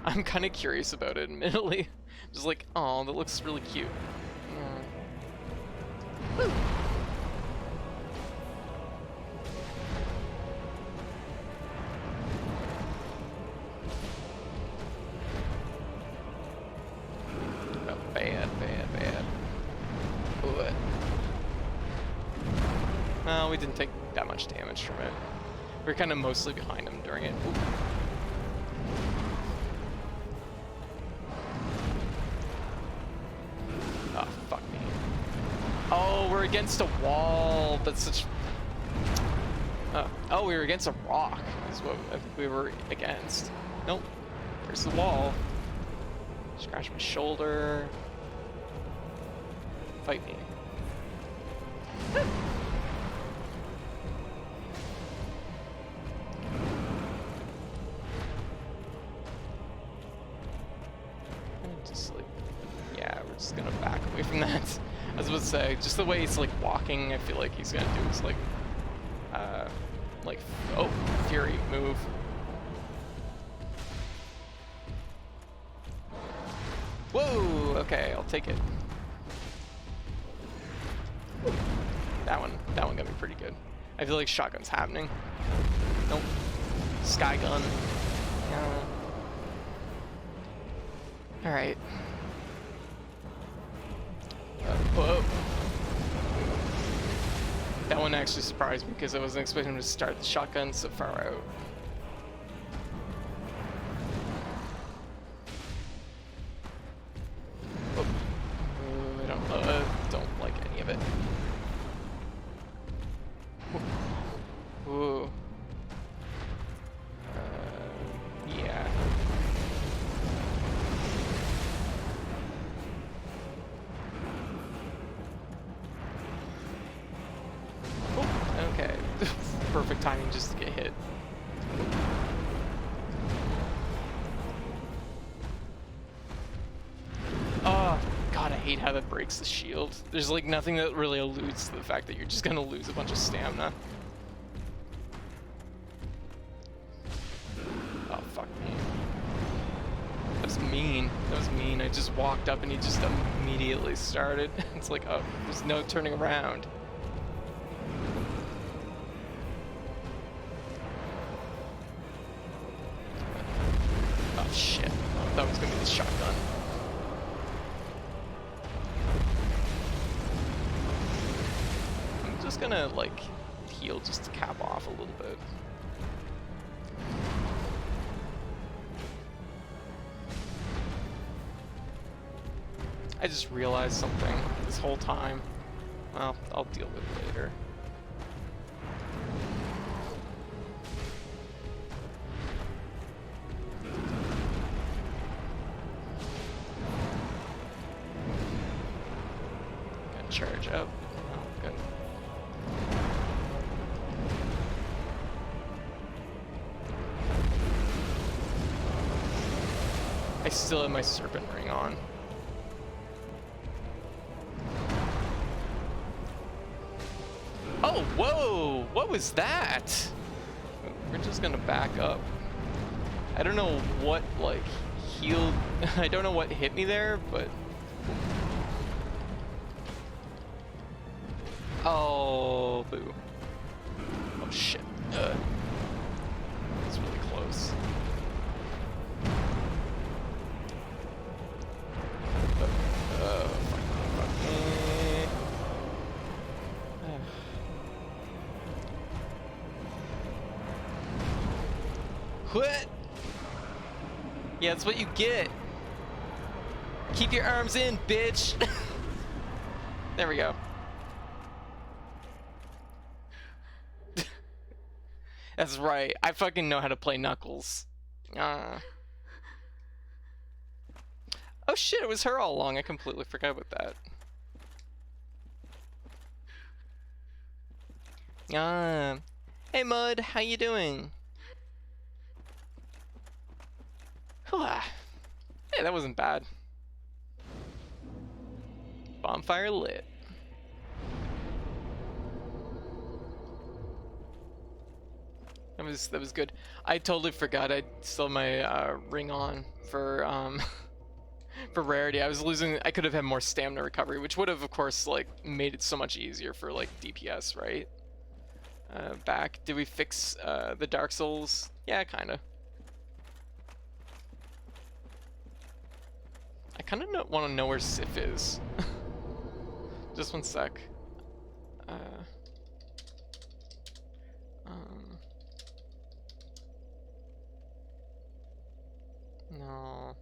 I'm kind of curious about it, admittedly. Just like, oh, that looks really cute. Woo. Oh, bad. Ooh. No, we didn't take that much damage from it. We're kind of mostly behind him during it. Ooh. Oh, fuck me. Oh, we're against a wall. That's such... oh, we were against a rock is what we were against. Nope. There's the wall. Scratch my shoulder. Fight me. Just like, yeah, we're just gonna back away from that. I was about to say, just the way he's like walking, I feel like he's gonna do is like like, oh, Fury, move. Whoa, okay, I'll take it. That one got me pretty good. I feel like shotgun's happening. Nope. Sky gun. Alright. Whoa. That one actually surprised me because I wasn't expecting him to start the shotgun so far out. Oh. I don't like any of it. Ooh. Yeah. Oh, okay. Perfect timing just to get hit. Oh, God, I hate how that breaks the shield. There's like nothing that really alludes to the fact that you're just gonna lose a bunch of stamina. Oh, fuck me. That was mean. That was mean. I just walked up and he just immediately started. It's like, oh, there's no turning around. Oh, shit. Oh, that was gonna be the shotgun. I'm just gonna, like, heal just to cap off a little bit. I just realized something this whole time. Well, I'll deal with it later. Gonna charge up. Oh, good. I still have my serpent ring on. Oh, whoa! What was that? We're just gonna back up. I don't know what, like, healed... I don't know what hit me there, but... Oh, boo. Oh, shit. It's really close. What? Yeah, that's what you get. Keep your arms in, bitch. There we go. That's right. I fucking know how to play Knuckles. Oh shit, it was her all along. I completely forgot about that. Hey Mud, how you doing? Hey, that wasn't bad. Bonfire lit. That was good. I totally forgot I still had my ring on for for rarity. I was losing. I could have had more stamina recovery, which would have, of course, like made it so much easier for like DPS, right? Back. Did we fix the Dark Souls? Yeah, kind of. I kind of want to know where Sif is. Just one sec. No.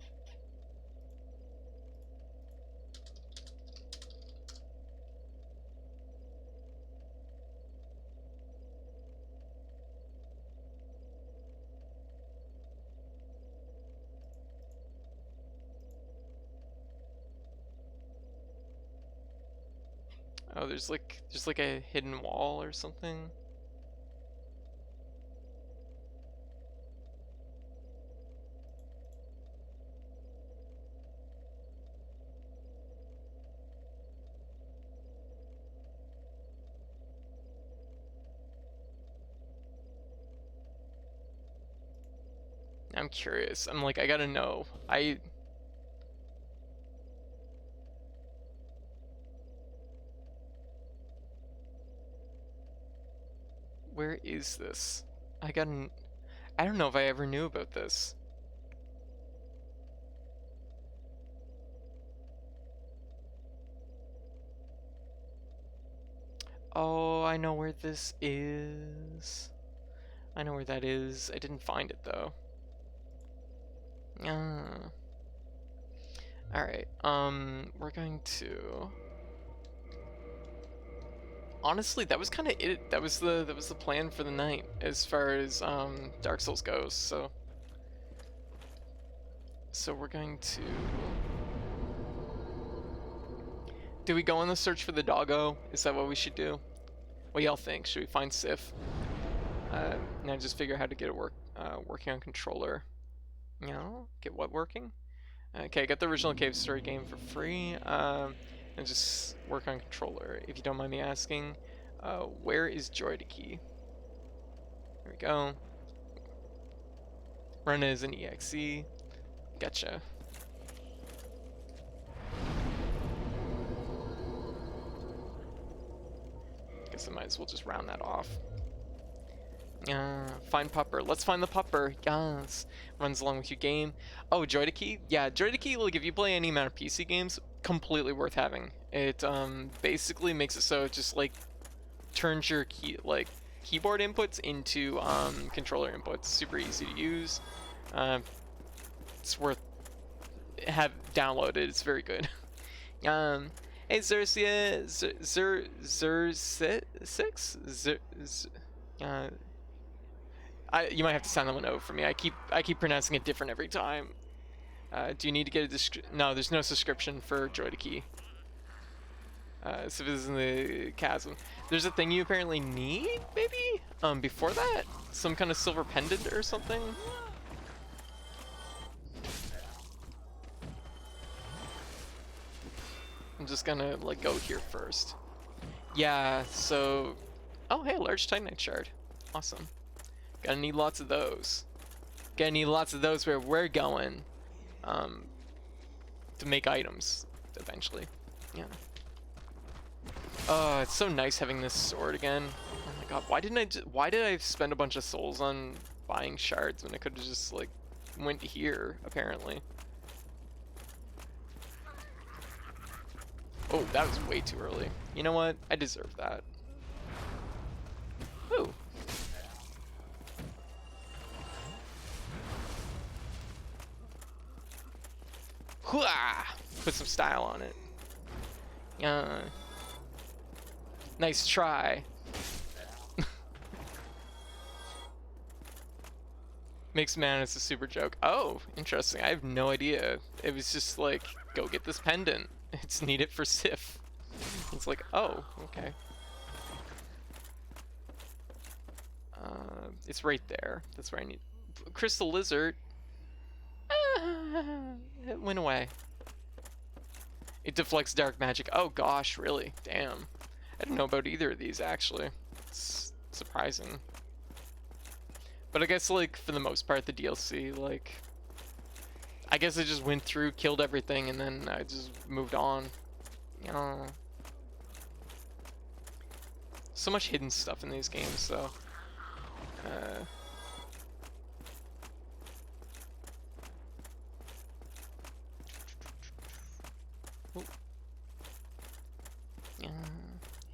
Oh, there's like a hidden wall or something. I'm curious. I'm like, I gotta know. Where is this? I don't know if I ever knew about this. Oh, I know where this is. I know where that is. I didn't find it though. Alright, we're going to... Honestly, that was kind of it. That was the plan for the night as far as Dark Souls goes. So we're going to... Do we go on the search for the doggo? Is that what we should do? What y'all think? Should we find Sif? Now just figure out how to get it working on controller. You know, get what working? Okay, I got the original Cave Story game for free. And just work on controller. If you don't mind me asking, where is Joy-to-Key? There we go. Run as an EXE. Gotcha. Guess I might as well just round that off. Find Pupper. Let's find the Pupper. Yes. Runs along with your game. Oh, Joy-to-Key? Yeah, Joy-to-Key, like, if you play any amount of PC games, completely worth having. It, basically makes it so it just, like, turns your keyboard inputs into, controller inputs. Super easy to use. It's worth download it. It's very good. Hey, Xerxia, you might have to sound that one out for me. I keep pronouncing it different every time. Do you need to get a No, there's no subscription for Joy-to-Key. So this is in the chasm. There's a thing you apparently need, maybe? Before that? Some kind of silver pendant or something? I'm just gonna, like, go here first. Yeah, so... Oh, hey, large Titanite shard. Awesome. Gonna need lots of those. Gonna need lots of those where we're going. To make items, eventually. Yeah. Oh, it's so nice having this sword again. Oh my god, why did I spend a bunch of souls on buying shards when I could have just, like, went here, apparently. Oh, that was way too early. You know what? I deserve that. Ooh. Hooah! Put some style on it. Nice try. Mixed man, it's a super joke. Oh, interesting. I have no idea. It was just like, go get this pendant. It's needed for Sif. It's like, oh, okay. It's right there. That's where I need. Crystal lizard. It went away. It deflects dark magic. Oh gosh, really? Damn. I didn't know about either of these actually. It's surprising. But I guess, like, for the most part, the DLC, like, I guess I just went through, killed everything, and then I just moved on. You know. So much hidden stuff in these games, so. Oh.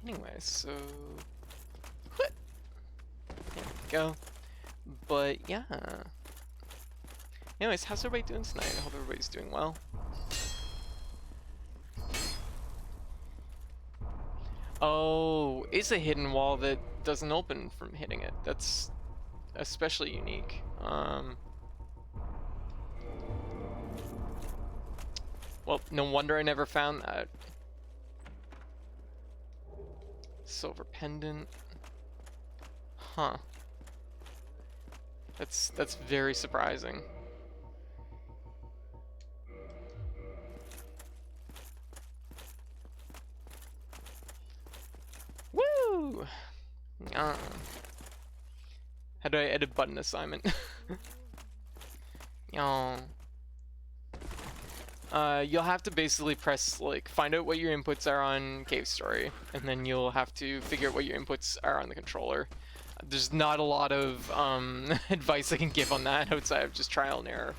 Anyway, so. What? There we go. But yeah. Anyways, how's everybody doing tonight? I hope everybody's doing well. Oh, it's a hidden wall that doesn't open from hitting it. That's especially unique. Well, no wonder I never found that. Silver pendant. Huh. That's very surprising. Woo! How do I edit button assignment? Oh. You'll have to basically press, like, find out what your inputs are on Cave Story, and then you'll have to figure out what your inputs are on the controller. There's not a lot of advice I can give on that outside of just trial and error.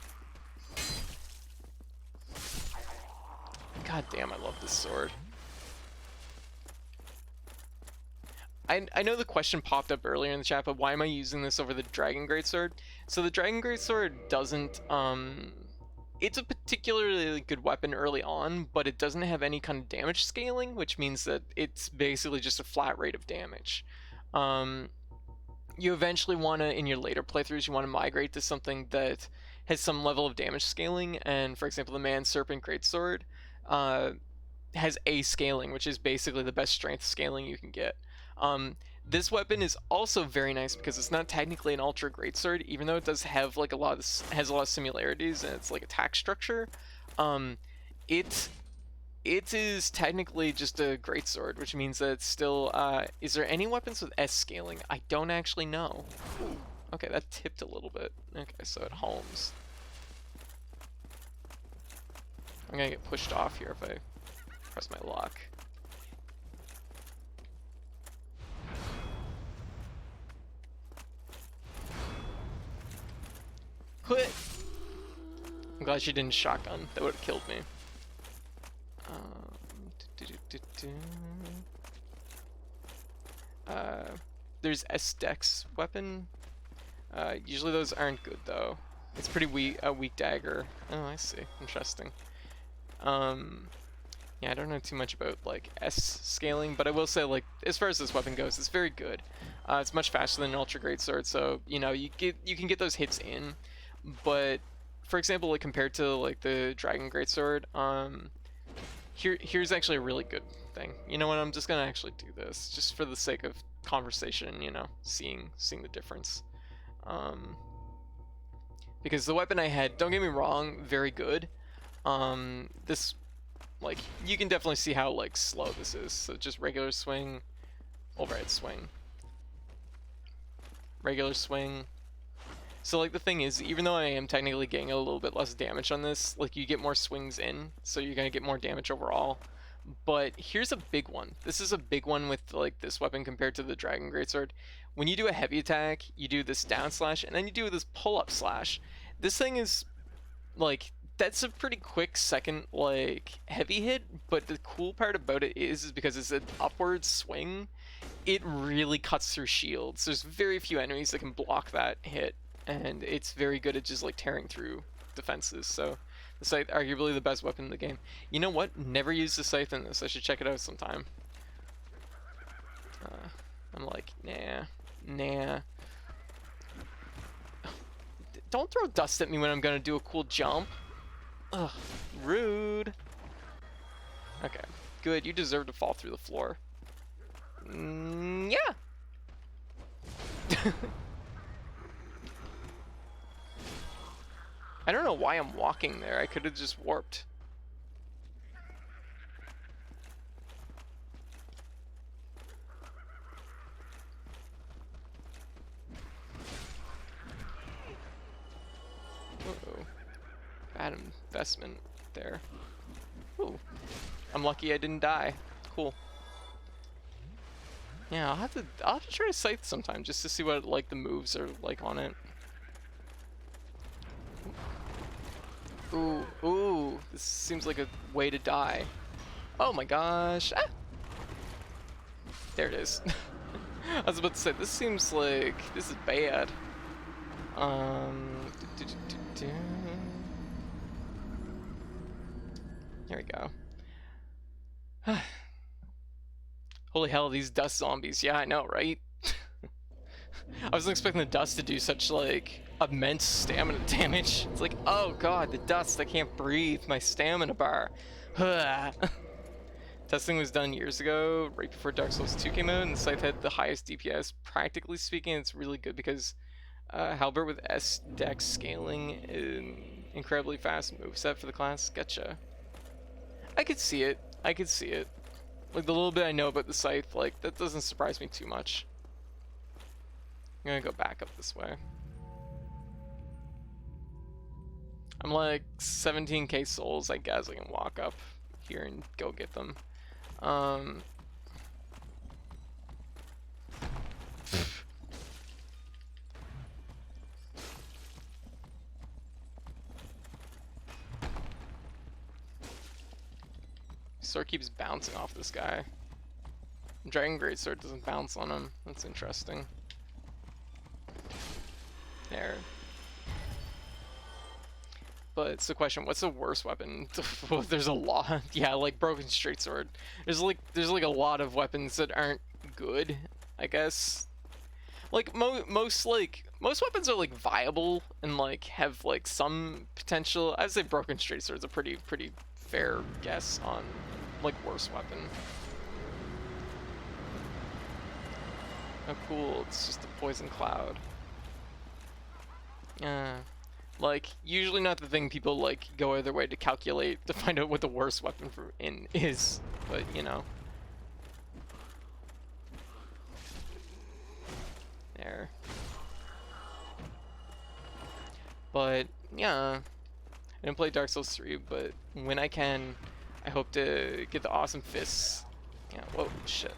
God damn, I love this sword. I know the question popped up earlier in the chat, but why am I using this over the Dragon Greatsword? So the Dragon Greatsword doesn't, it's a particularly good weapon early on, but it doesn't have any kind of damage scaling, which means that it's basically just a flat rate of damage. You eventually want to, in your later playthroughs, you want to migrate to something that has some level of damage scaling, and for example, the Man Serpent Greatsword has A scaling, which is basically the best strength scaling you can get. This weapon is also very nice because it's not technically an ultra greatsword, even though it does have like has a lot of similarities in its like attack structure. It is technically just a greatsword, which means that it's still. Is there any weapons with S scaling? I don't actually know. Ooh, okay, that tipped a little bit. Okay, so it homes. I'm gonna get pushed off here if I press my lock. Quit! I'm glad she didn't shotgun. That would have killed me. There's S-Dex weapon. Usually those aren't good though. It's pretty weak, a weak dagger. Oh, I see. Interesting. Yeah, I don't know too much about like S scaling, but I will say like as far as this weapon goes, it's very good. It's much faster than an ultra greatsword, so you know you can get those hits in. But for example, like compared to like the Dragon Greatsword, here's actually a really good thing. You know what? I'm just gonna actually do this just for the sake of conversation. You know, seeing the difference. Because the weapon I had, don't get me wrong, very good. This, like, you can definitely see how like slow this is. So just regular swing, overhead swing, regular swing. So like the thing is, even though I am technically getting a little bit less damage on this, like you get more swings in, so you're gonna get more damage overall. But here's a big one. This is a big one with like this weapon compared to the Dragon Greatsword. When you do a heavy attack, you do this down slash, and then you do this pull-up slash. This thing is like, that's a pretty quick second like heavy hit, but the cool part about it is because it's an upward swing, it really cuts through shields. There's very few enemies that can block that hit, and it's very good at just like tearing through defenses. So the scythe, arguably the best weapon in the game. You know what? Never used the scythe in this. I should check it out sometime. I'm like, nah. Don't throw dust at me when I'm gonna do a cool jump. Ugh, rude. Okay, good. You deserve to fall through the floor. Yeah. I don't know why I'm walking there. I could have just warped. Uh-oh. Bad investment there. Ooh. I'm lucky I didn't die. Cool. Yeah, I'll have to try to scythe sometime just to see what like the moves are like on it. Ooh, this seems like a way to die. Oh my gosh. Ah! There it is. I was about to say, this seems like this is bad. Here we go. Holy hell, these dust zombies. Yeah, I know, right? I wasn't expecting the dust to do such, like, immense stamina damage. It's like, oh god, the dust, I can't breathe. My stamina bar. Testing was done years ago, right before Dark Souls 2 came out, and the scythe had the highest DPS. Practically speaking, it's really good because Halbert with S-Dex scaling, an incredibly fast moveset for the class. Gotcha. I could see it. Like, the little bit I know about the scythe, like, that doesn't surprise me too much. I'm gonna go back up this way. I'm like 17k souls. I guess I can walk up here and go get them. Sword keeps bouncing off this guy. Dragon Greatsword doesn't bounce on him. That's interesting. There. But it's the question, what's the worst weapon? There's a lot. Yeah, like Broken Straight Sword. There's like a lot of weapons that aren't good, I guess. Like most weapons are like viable and like have like some potential. I'd say Broken Straight Sword's a pretty fair guess on like worst weapon. Oh cool, it's just a poison cloud. Like, usually not the thing people like go out of their way to calculate to find out what the worst weapon is, but you know. There. But yeah, I didn't play Dark Souls 3, but when I can, I hope to get the awesome fists. Yeah, whoa, shit.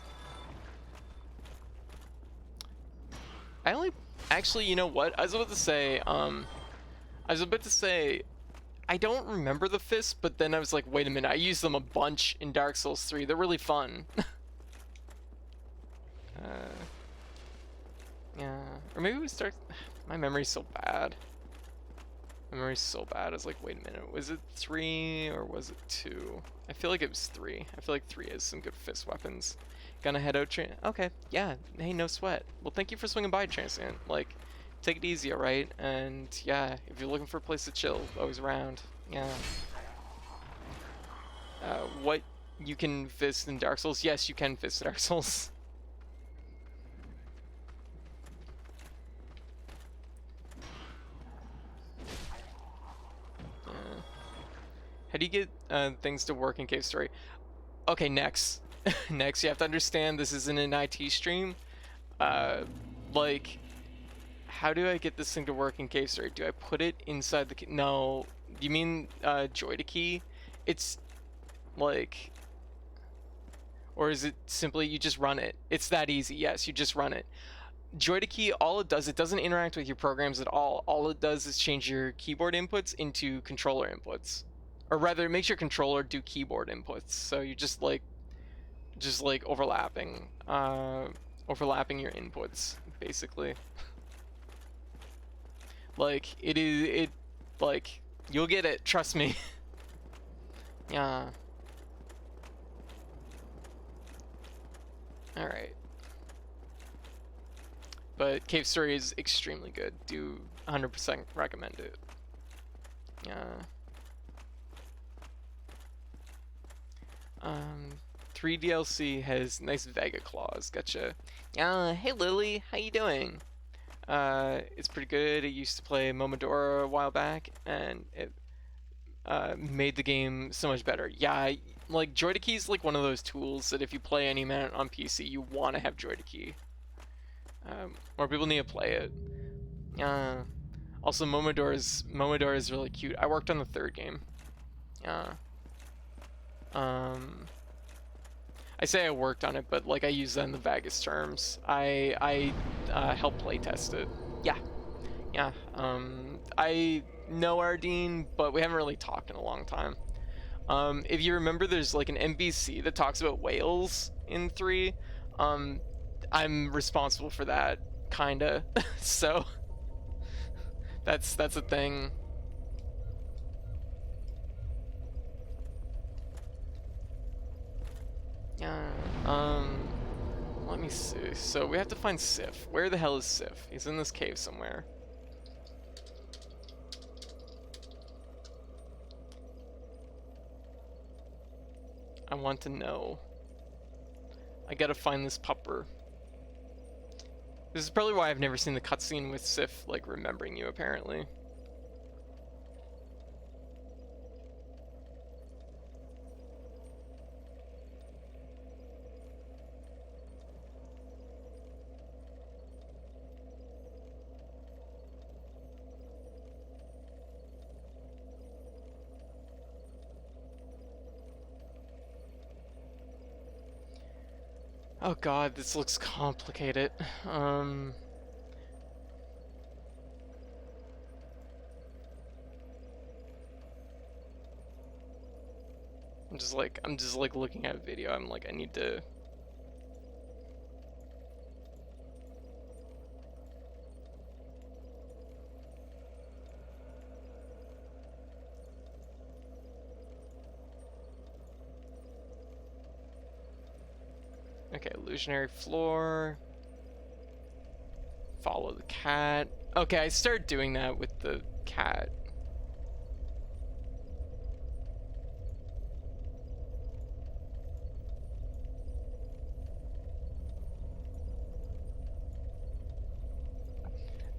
I only, actually, you know what? I was about to say, I don't remember the fists, but then I was like, wait a minute, I used them a bunch in Dark Souls 3. They're really fun. Yeah, or maybe we start. My memory's so bad. My memory's so bad. I was like, wait a minute, was it 3 or was it 2? I feel like it was 3. I feel like 3 has some good fist weapons. Gonna head out. Okay, yeah. Hey, no sweat. Well, thank you for swinging by, Transient. Like, take it easy, alright? And yeah, if you're looking for a place to chill, always around. Yeah. What you can fist in Dark Souls? Yes, you can fist in Dark Souls. How do you get things to work in Cave Story? Okay, next. Next, you have to understand this isn't an IT stream. Like, how do I get this thing to work in Cave Story? Do I put it inside the key? No. You mean Joy to Key? It's like, or is it simply you just run it? It's that easy. Yes, you just run it. Joy to Key, all it does, it doesn't interact with your programs at all. All it does is change your keyboard inputs into controller inputs. Or rather, it makes your controller do keyboard inputs. So you're just like overlapping your inputs, basically. Like, like, you'll get it, trust me. Yeah. Alright. But Cave Story is extremely good. Do 100% recommend it. Yeah. 3 DLC has nice Vega claws. Gotcha. Hey Lily, how you doing? It's pretty good. I used to play Momodora a while back, and it made the game so much better. Yeah, like Joy to Key is like one of those tools that if you play any man on PC, you want to have Joy to Key. More people need to play it. Also, Momodora is really cute. I worked on the 3rd game. I say I worked on it, but like I use that in the vaguest terms. I helped playtest it. Yeah. I know Ardeen, but we haven't really talked in a long time. If you remember, there's like an NPC that talks about whales in 3. I'm responsible for that, kinda. So that's a thing. Let me see. So we have to find Sif. Where the hell is Sif? He's in this cave somewhere. I want to know. I gotta find this pupper. This is probably why I've never seen the cutscene with Sif, like, remembering you, apparently. Oh god, this looks complicated. I'm just like looking at a video. I'm like, I need to. Okay, illusionary floor. Follow the cat. Okay, I started doing that with the cat.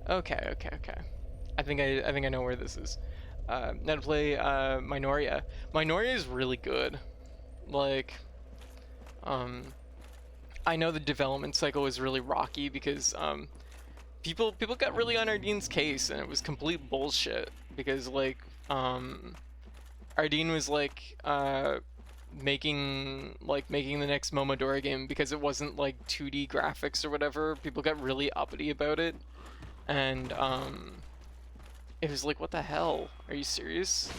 Okay. I think I know where this is. Now to play Minoria. Minoria is really good. Like, I know the development cycle was really rocky because people got really on Ardene's case, and it was complete bullshit because like Ardeen was like making the next Momodora game because it wasn't like 2D graphics or whatever. People got really uppity about it, and it was like, what the hell? Are you serious?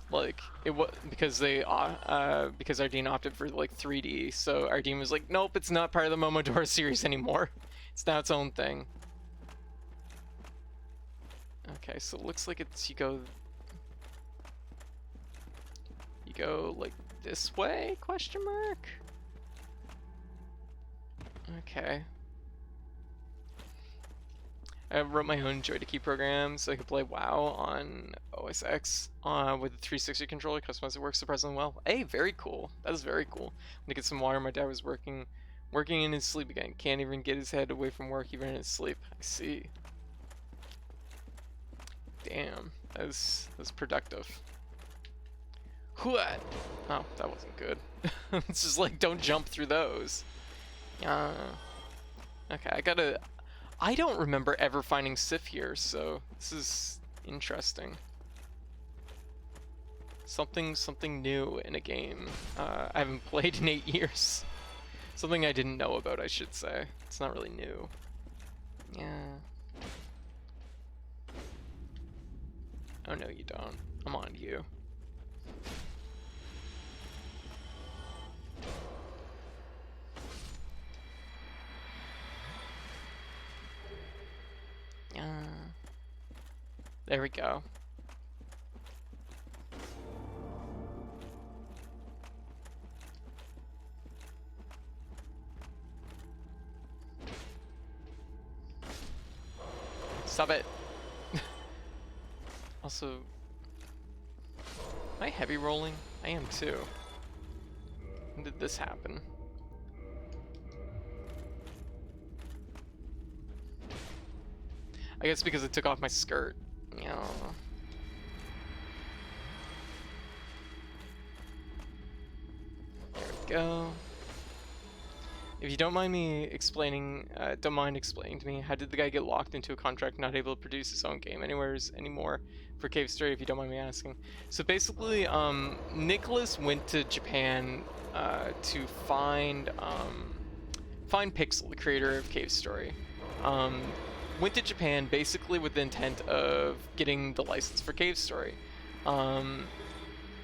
Like, it was because because Ardeen opted for like 3D, so Ardeen was like, nope, it's not part of the Momodora series anymore. It's now its own thing. Okay, so it looks like it's you go like this way? Question mark. Okay. I wrote my own joy to key program so I could play WoW on OS X with a 360 controller. Customized, it works surprisingly well. Hey, very cool. That is very cool. When to get some water, my dad was working in his sleep again. Can't even get his head away from work even in his sleep. I see. Damn, that's productive. What? Oh, that wasn't good. It's just like, don't jump through those. Okay, I don't remember ever finding Sif here, so this is interesting. Something new in a game I haven't played in 8 years. Something I didn't know about, I should say. It's not really new. Yeah. Oh no, you don't. I'm on to you. There we go. Stop it. Also, am I heavy rolling? I am too. When did this happen? I guess because it took off my skirt. Yeah. There we go. If you don't mind me explaining, to me, how did the guy get locked into a contract, not able to produce his own game anymore for Cave Story, if you don't mind me asking? So basically, Nicholas went to Japan to find Pixel, the creator of Cave Story. Went to Japan basically with the intent of getting the license for Cave Story. And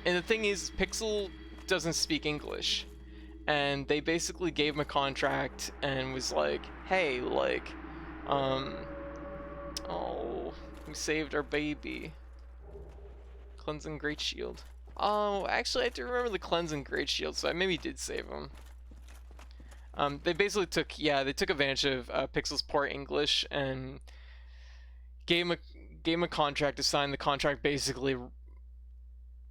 the thing is, Pixel doesn't speak English. And they basically gave him a contract and was like, hey, like, oh, we saved our baby. Cleansing Great Shield. Oh, actually, I do remember the Cleansing Great Shield, so I maybe did save him. They basically took advantage of Pixel's poor English and gave him a contract to sign. The contract basically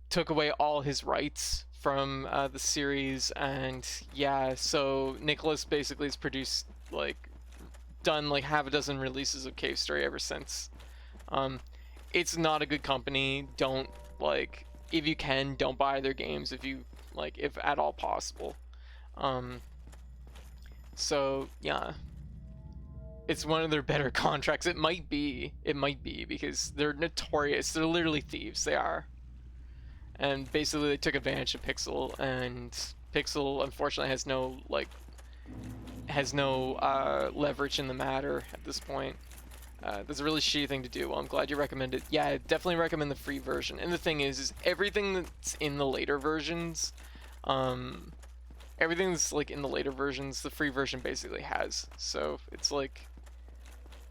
took away all his rights from the series, and yeah, so Nicholas basically has done like half a dozen releases of Cave Story ever since. It's not a good company. Don't, like, if you can, don't buy their games if at all possible. So yeah, it's one of their better contracts. It might be because they're notorious. They're literally thieves. They are. And basically they took advantage of Pixel, and Pixel unfortunately has no has no leverage in the matter at this point. That's a really shitty thing to do. Well, I'm glad you recommend it. Yeah, I definitely recommend the free version. And the thing is everything that's in the later versions, everything that's like in the later versions, the free version basically has. So it's like,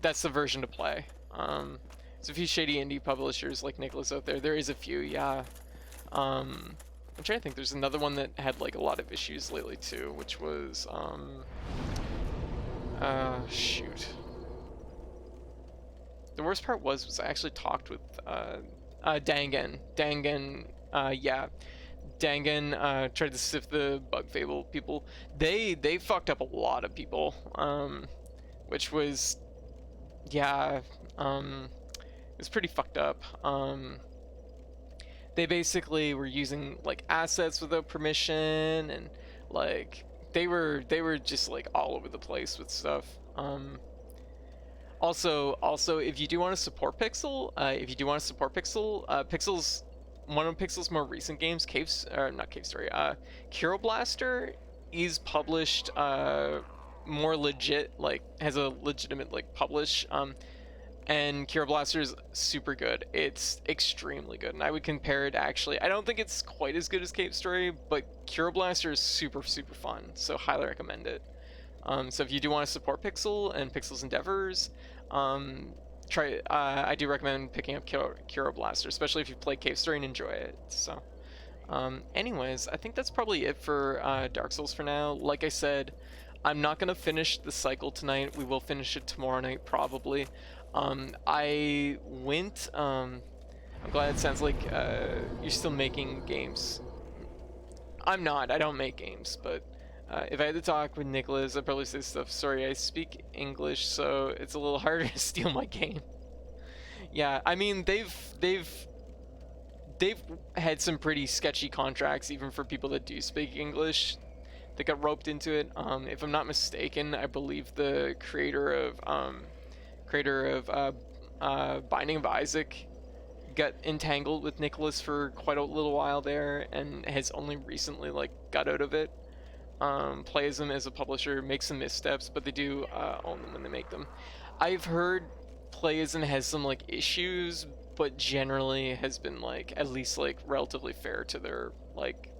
that's the version to play. There's a few shady indie publishers like Nicholas out there. There is a few, yeah. I'm trying to think. There's another one that had like a lot of issues lately too, which was shoot. The worst part was I actually talked with Dangan. Yeah. Dangan tried to sift the Bug Fable people. They fucked up a lot of people, which was, yeah, it was pretty fucked up. They basically were using like assets without permission, and like they were just like all over the place with stuff. Also, if you do want to support Pixel, Pixel's one of Pixel's more recent games, Kiro Blaster, is published more legit, like has a legitimate like publish. And Kiro Blaster is super good. It's extremely good, and I would compare it actually. I don't think it's quite as good as Cave Story, but Kiro Blaster is super fun, so highly recommend it. So if you do want to support Pixel and Pixel's endeavors, I do recommend picking up Kiro Blaster, especially if you play Cave Story and enjoy it. So, anyways, I think that's probably it for Dark Souls for now. Like I said, I'm not gonna finish the cycle tonight. We will finish it tomorrow night probably. I went. I'm glad it sounds like you're still making games. I'm not. I don't make games, but. If I had to talk with Nicholas, I'd probably say stuff. Sorry, I speak English, so it's a little harder to steal my game. Yeah, I mean they've had some pretty sketchy contracts, even for people that do speak English. They got roped into it. If I'm not mistaken, I believe the creator of Binding of Isaac got entangled with Nicholas for quite a little while there, and has only recently like got out of it. Playism as a publisher makes some missteps, but they do own them when they make them. I've heard Playism has some like issues, but generally has been like at least like relatively fair to their like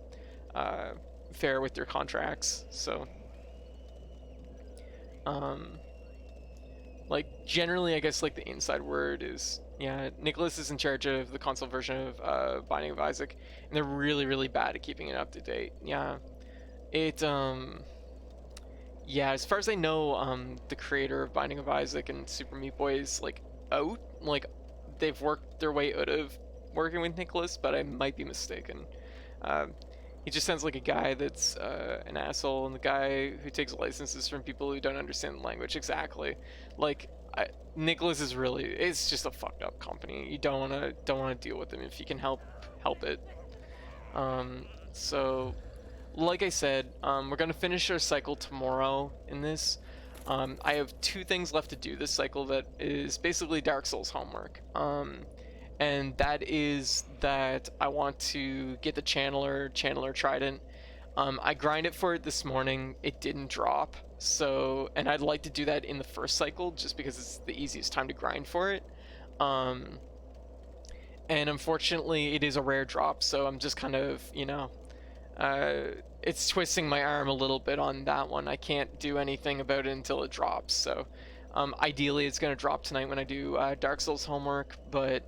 fair with their contracts. So like generally I guess like the inside word is, yeah, Nicholas is in charge of the console version of Binding of Isaac, and they're really bad at keeping it up to date. Yeah. Yeah, as far as I know, the creator of Binding of Isaac and Super Meat Boy is, like, out. Like, they've worked their way out of working with Nicholas, but I might be mistaken. He just sounds like a guy that's an asshole, and the guy who takes licenses from people who don't understand the language. Exactly. Like, Nicholas is really, it's just a fucked up company. You don't wanna deal with him if you can help it. So... like I said, we're going to finish our cycle tomorrow in this. I have 2 things left to do this cycle that is basically Dark Souls homework. And that is that I want to get the Channeler Trident. I grinded for it this morning. It didn't drop. So, and I'd like to do that in the first cycle just because it's the easiest time to grind for it. And unfortunately, it is a rare drop, so I'm just kind of, you know... it's twisting my arm a little bit on that one. I can't do anything about it until it drops. So, ideally, it's gonna drop tonight when I do Dark Souls homework. But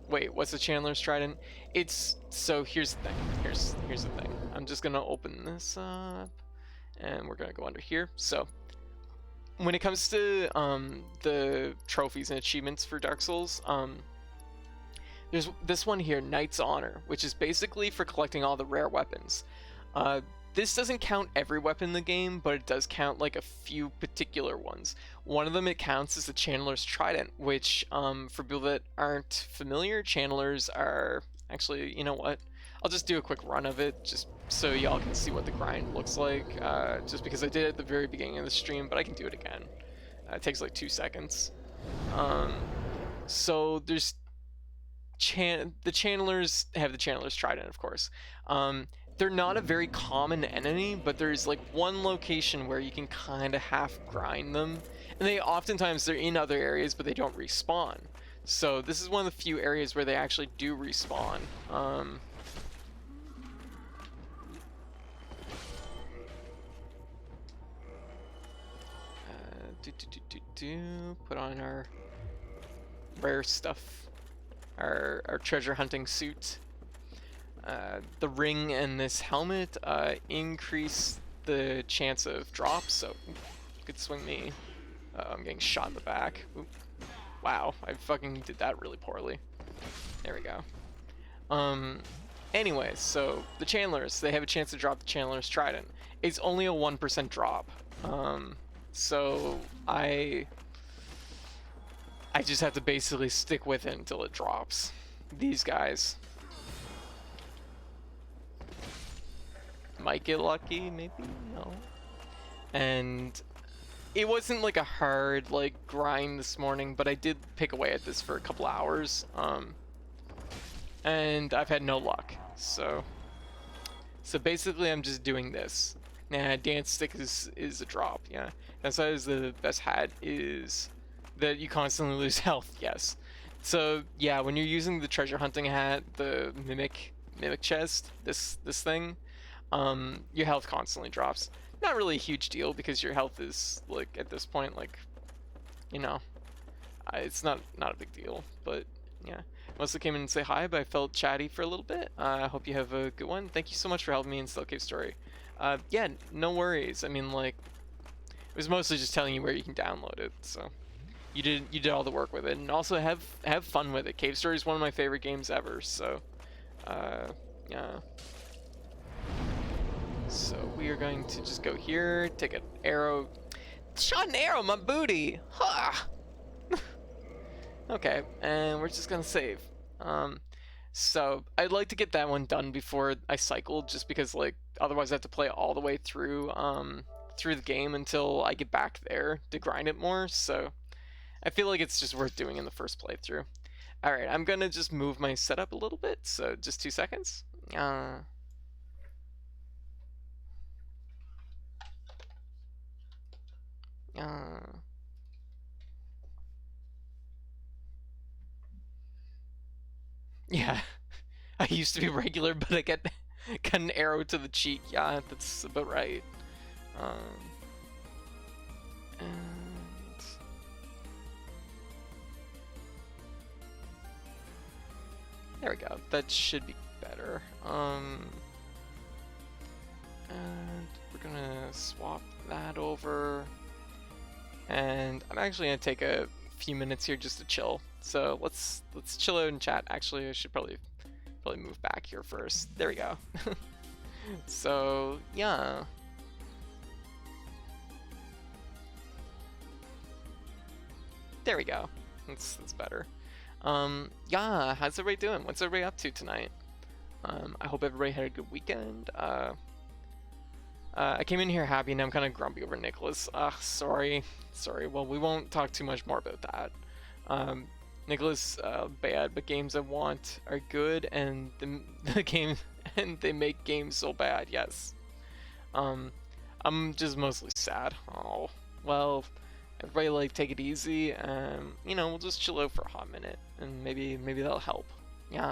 wait, what's the Chandler's Trident? It's so here's the thing. Here's the thing. I'm just gonna open this up, and we're gonna go under here. So, when it comes to the trophies and achievements for Dark Souls, there's this one here, Knight's Honor, which is basically for collecting all the rare weapons. This doesn't count every weapon in the game, but it does count like a few particular ones. One of them it counts as the Chandler's Trident, which for people that aren't familiar, Chandlers are actually, you know what? I'll just do a quick run of it just so y'all can see what the grind looks like. Just because I did it at the very beginning of the stream, but I can do it again. It takes like 2 seconds. So there's the Channelers have the Chandler's Trident, of course. they're not a very common enemy, but there's like one location where you can kind of half grind them, and they oftentimes they're in other areas, but they don't respawn. So this is one of the few areas where they actually do respawn. Put on our rare stuff, our treasure hunting suit. The ring and this helmet increase the chance of drops, so good swing me. I'm getting shot in the back. Oop. Wow, I fucking did that really poorly. There we go. Anyways, so the Chandlers, they have a chance to drop the Chandler's Trident. It's only a 1% drop. So I just have to basically stick with it until it drops. These guys might get lucky, maybe, no. And it wasn't like a hard like grind this morning, but I did pick away at this for a couple hours. And I've had no luck. So basically I'm just doing this. Nah, dance stick is a drop, yeah. That's why the best hat is that you constantly lose health, yes. So yeah, when you're using the treasure hunting hat, the mimic chest, this thing, your health constantly drops. Not really a huge deal because your health is like at this point, like, you know, it's not a big deal, but yeah. Mostly came in and say hi, but I felt chatty for a little bit. I hope you have a good one. Thank you so much for helping me in Still Cave Story. Yeah, no worries. I mean, like, it was mostly just telling you where you can download it, so you did all the work with it, and also have fun with it. Cave Story is one of my favorite games ever, so yeah. So we are going to just go here, take an arrow. Shot an arrow, my booty! Ha! Okay, and we're just gonna save. So I'd like to get that one done before I cycle, just because like otherwise I have to play all the way through through the game until I get back there to grind it more. So I feel like it's just worth doing in the first playthrough. All right, I'm gonna just move my setup a little bit. So just 2 seconds. Yeah, I used to be regular, but I got an arrow to the cheek. Yeah, that's about right. And there we go. That should be better. And we're gonna swap that over. And I'm actually gonna take a few minutes here just to chill. So let's chill out and chat. Actually, I should probably move back here first. There we go. So yeah. There we go. That's better. Yeah, how's everybody doing? What's everybody up to tonight? I hope everybody had a good weekend. I came in here happy and I'm kind of grumpy over Nicholas. Sorry. Well, we won't talk too much more about that. Nicholas, bad, but games I want are good, and the game and they make games so bad. Yes. I'm just mostly sad. Oh, well, everybody like take it easy. You know, we'll just chill out for a hot minute, and maybe that'll help.